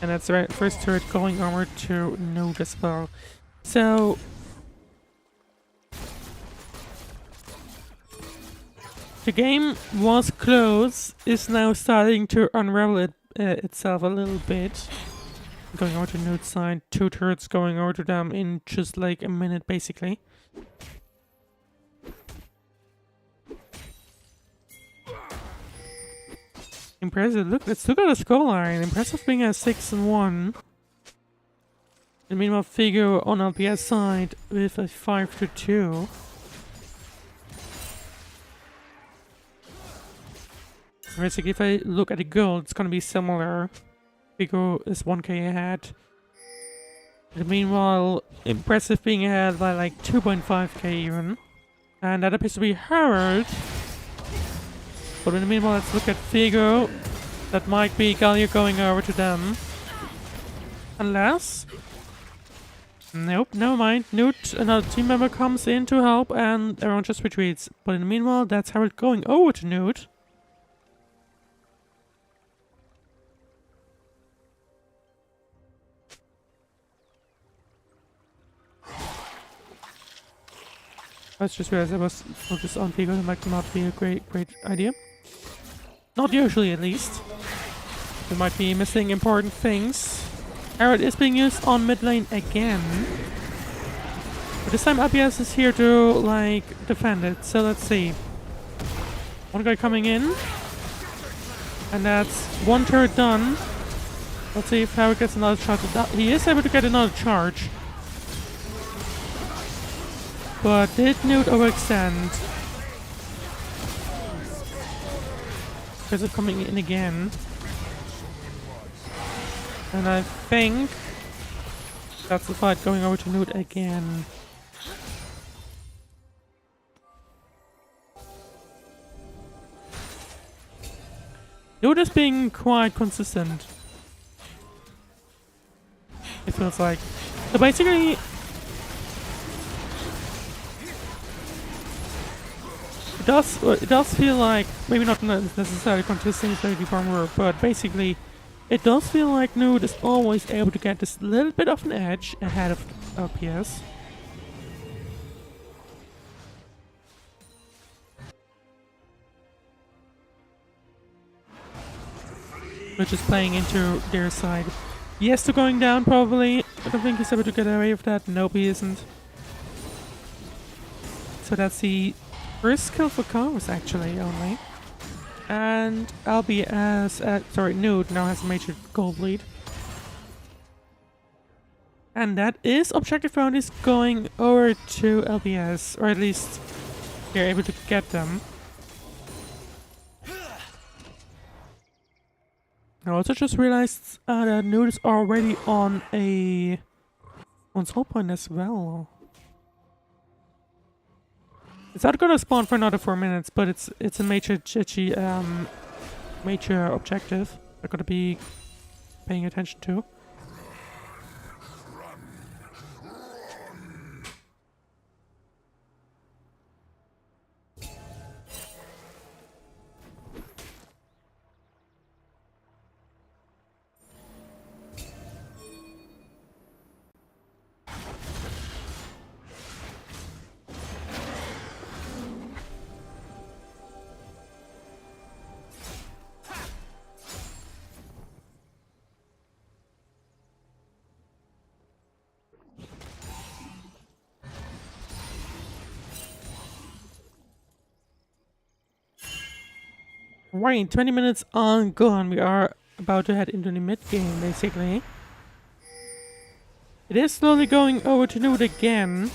And that's right, first turret going over to Noot as well. So the game was close, is now starting to unravel itself a little bit. Going over to Noot's side, 2 turrets going over to them in just like a minute, basically. Impressive. Look, let's look at the scoreline. Impressive being at 6-1. And meanwhile, Figo on LPS side with a 5-2. Basically, if I look at the gold, it's gonna be similar. Figo is 1k ahead. And meanwhile, Impressive being ahead by like 2.5k even. And that appears to be Harold. But in the meanwhile, let's look at Figo. That might be Galio going over to them. Unless... Nope, never mind. Noot, another team member, comes in to help and everyone just retreats. But in the meanwhile, that's Harold going over to Noot. I just realized I was focused on Figo. That might not be a great idea. Not usually, at least. We might be missing important things. Arrow is being used on mid lane again. But this time LPS is here to, like, defend it. So let's see. One guy coming in. And that's 1 turret done. Let's see if Howard gets another shot. He is able to get another charge. But did Noot overextend? Because of coming in again. And I think that's the fight going over to Noot again. Noot is being quite consistent. It feels like. So basically, it does feel like, maybe not necessarily consistency from but basically it does feel like Noot is always able to get this little bit of an edge ahead of LPS. Which is playing into their side. Yes, to going down probably. I don't think he's able to get away with that. Nope, he isn't. So that's the first kill for Cars actually only. And Noot now has a major gold lead. And that is objective round is going over to LPS, or at least they're able to get them. I also just realized that Noot is already on soul point as well. It's not gonna spawn for another 4 minutes, but it's a major major objective I'm gonna be paying attention to. Right, 20 minutes on gone. We are about to head into the mid game, basically. It is slowly going over to Noot again.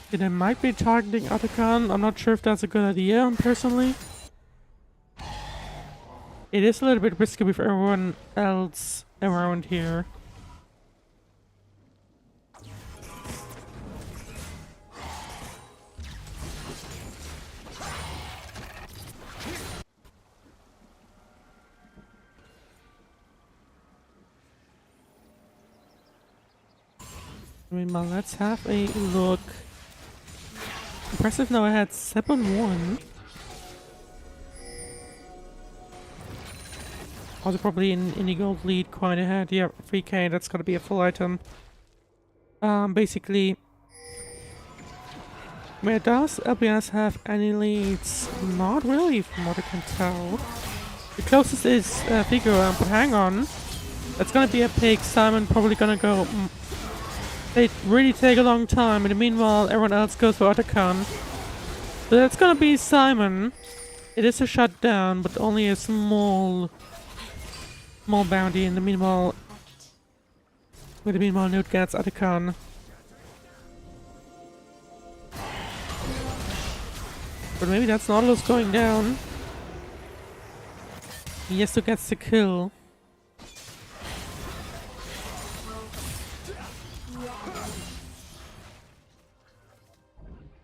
They might be targeting Atakan. I'm not sure if that's a good idea, personally. It is a little bit risky with everyone else around here. Meanwhile, let's have a look. Impressive now I had 7-1. Also probably in the gold lead quite ahead. Yeah, 3k, that's gotta be a full item. Basically, where does LBS have any leads? Not really, from what I can tell. The closest is Figaro, but hang on. That's gonna be a pick. Simon probably gonna go. They really take a long time, and meanwhile, everyone else goes for Otacon. So that's gonna be Simon. It is a shutdown, but only a small bounty. In the meanwhile, Noot gets Otacon. But maybe that's Nautilus going down. Yesto gets the kill.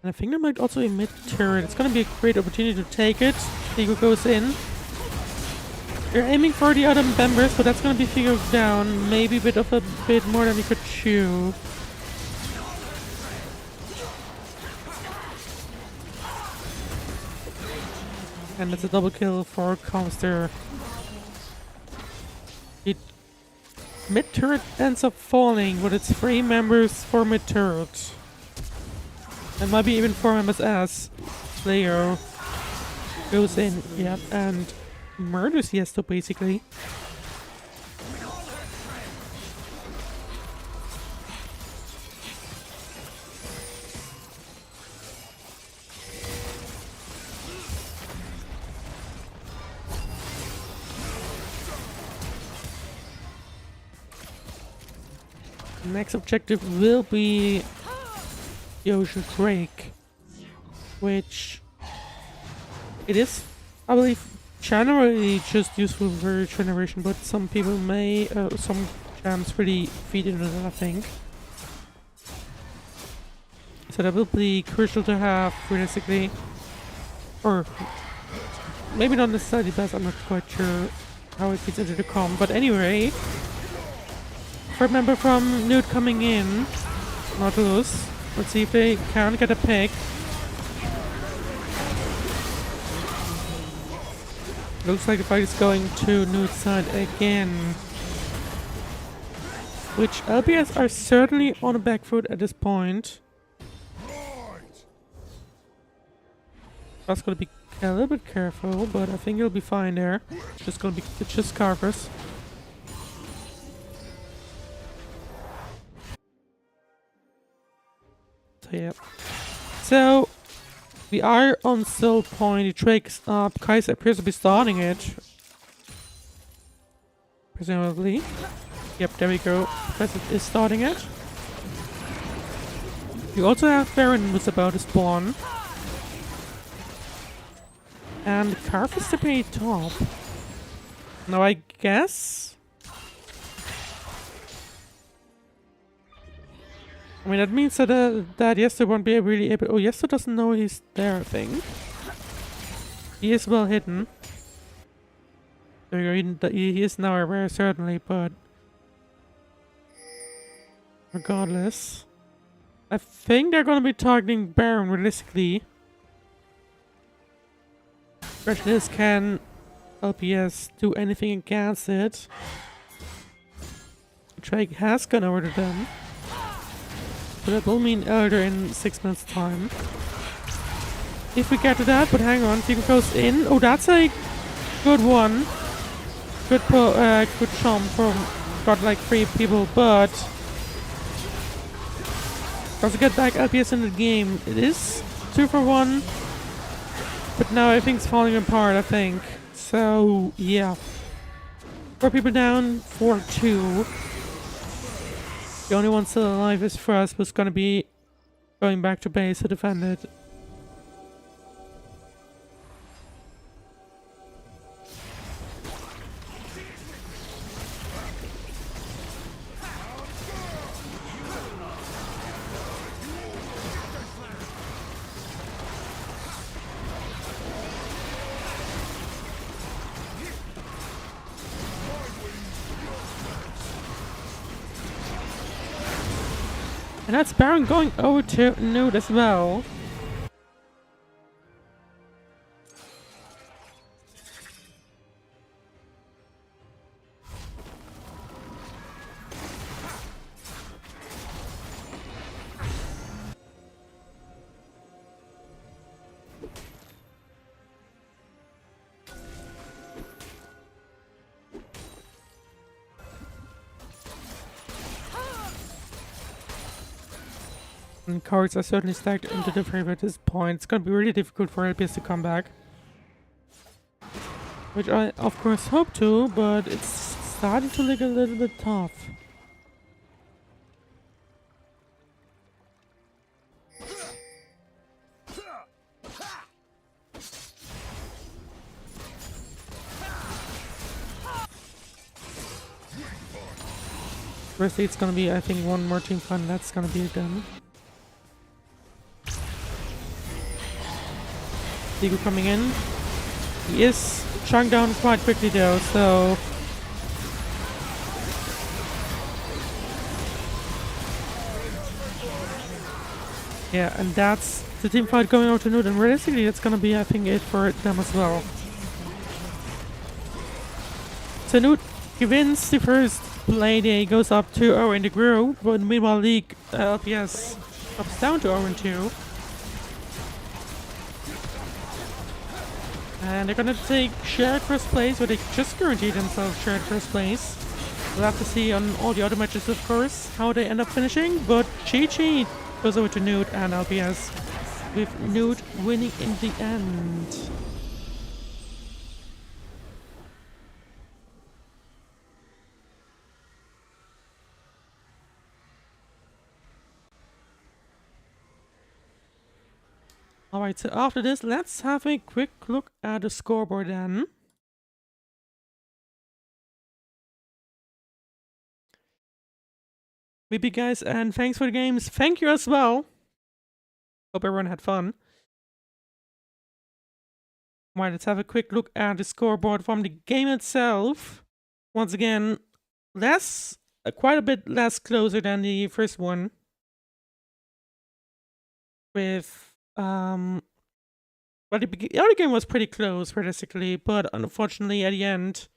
And I think there might also be mid-turret. It's gonna be a great opportunity to take it. Figo goes in. They're aiming for the other members, but that's gonna be Figo down. Maybe a bit more than he could chew. And that's a double kill for Comster. Mid-turret ends up falling, but it's 3 members for mid-turret. And might be even 4 members as Slayer goes in, yep, and murders Yesto basically. Next objective will be the Ocean Drake, which it is, I believe, generally just useful for regeneration, but some people may, some champs really feed into that, I think. So that will be crucial to have, realistically. Or maybe not necessarily best, I'm not quite sure how it fits into the comp, but anyway. Third member from Noot coming in. Nautilus. Let's see if they can get a pick. Looks like the fight is going to Noot's side again. Which LBS are certainly on a back foot at this point. That's gonna be a little bit careful, but I think he'll be fine there. It's just Carvers. Yeah. So we are on still point. The Drake's up. Kaiser appears to be starting it. Presumably. Yep, there we go. Kaiser is starting it. We also have Baron who's about to spawn. And Carf is tipping top. Now I guess. I mean, that means that Yesto won't be really able. Oh, Yesto doesn't know he's there, I think. He is well hidden. He is now aware, certainly, but. Regardless. I think they're gonna be targeting Baron realistically. Question is, can LPS do anything against it? Drake has gone over to them. So that will mean Elder in 6 months' time. If we get to that, but hang on, Figo goes in. Oh, that's a good one. Good jump from got like 3 people, but also get back LPS in the game. It is 2 for 1, but now everything's falling apart, I think. So yeah, 4 people down, 4-2. The only one still alive is for us was gonna be going back to base to defend it. And that's Baron going over to Noot as well. and cards are certainly stacked into the favor at this point. It's gonna be really difficult for LPS to come back. Which I, of course, hope to, but it's starting to look a little bit tough. Firstly, it's gonna be, I think, one more team fight, and that's gonna be it then. Diego coming in. He is shrunk down quite quickly though, so... Yeah, and that's the team fight going over to Noot, and realistically that's gonna be, I think, it for them as well. So Noot wins the first Playday, goes up 2-0 in the group, but meanwhile League LPS drops down to 0-2. And they're gonna take shared first place, or they just guaranteed themselves shared first place. We'll have to see on all the other matches, of course, how they end up finishing, but GG goes over to Noot and LPS, with Noot winning in the end. Alright, so after this, let's have a quick look at the scoreboard then. Maybe guys, and thanks for the games. Thank you as well. Hope everyone had fun. Alright, let's have a quick look at the scoreboard from the game itself. Once again, quite a bit less closer than the first one. With well, the other game was pretty close, realistically, but unfortunately, at the end,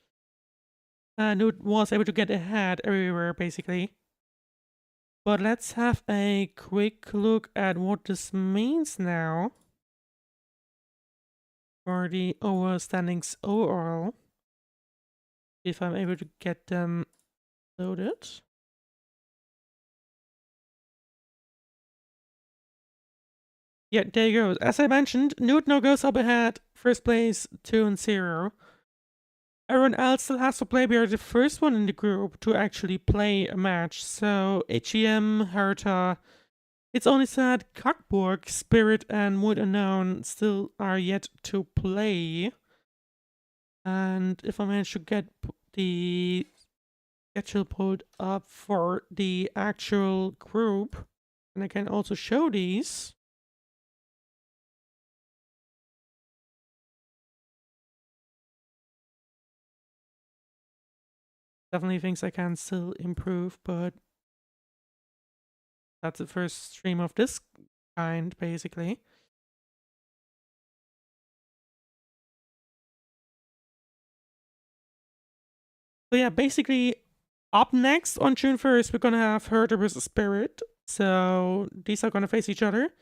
Noot was able to get ahead everywhere, basically. But let's have a quick look at what this means now for the overall standings overall. If I'm able to get them loaded. Yeah, there you go. As I mentioned, Noot now goes up ahead, first place, 2-0. Everyone else still has to play. We are the first one in the group to actually play a match. So, HEM, Hertha, it's only sad Kackborg, Spirit, and Wood Unknown still are yet to play. And if I manage to get the schedule pulled up for the actual group, and I can also show these. Definitely things I can still improve, but that's the first stream of this kind, basically. So yeah, basically, up next on June 1st, we're gonna have Hertha versus Spirit. So these are gonna face each other.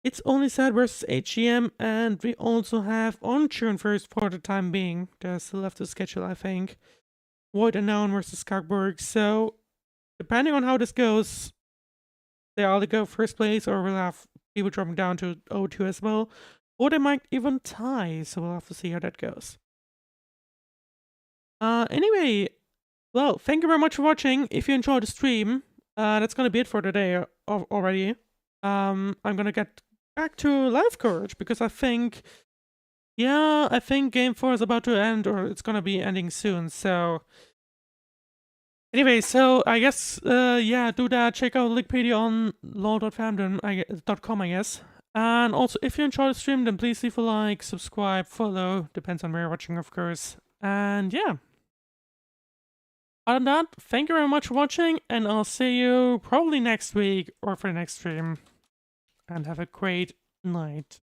It's only sad versus HEM, and we also have on June 1st for the time being. There's still left to schedule, I think. Void Unknown versus Skagborg. So, depending on how this goes, they either go first place or we'll have people dropping down to 0-2 as well. Or they might even tie, so we'll have to see how that goes. Anyway, well, thank you very much for watching. If you enjoyed the stream, that's gonna be it for today already. I'm gonna get back to live coverage because I think Game 4 is about to end, or it's gonna be ending soon, so... Anyway, so I guess, yeah, do that. Check out Leaguepedia on law.fandom.com, I guess. And also, if you enjoyed the stream, then please leave a like, subscribe, follow. Depends on where you're watching, of course. And yeah. Other than that, thank you very much for watching, and I'll see you probably next week or for the next stream. And have a great night.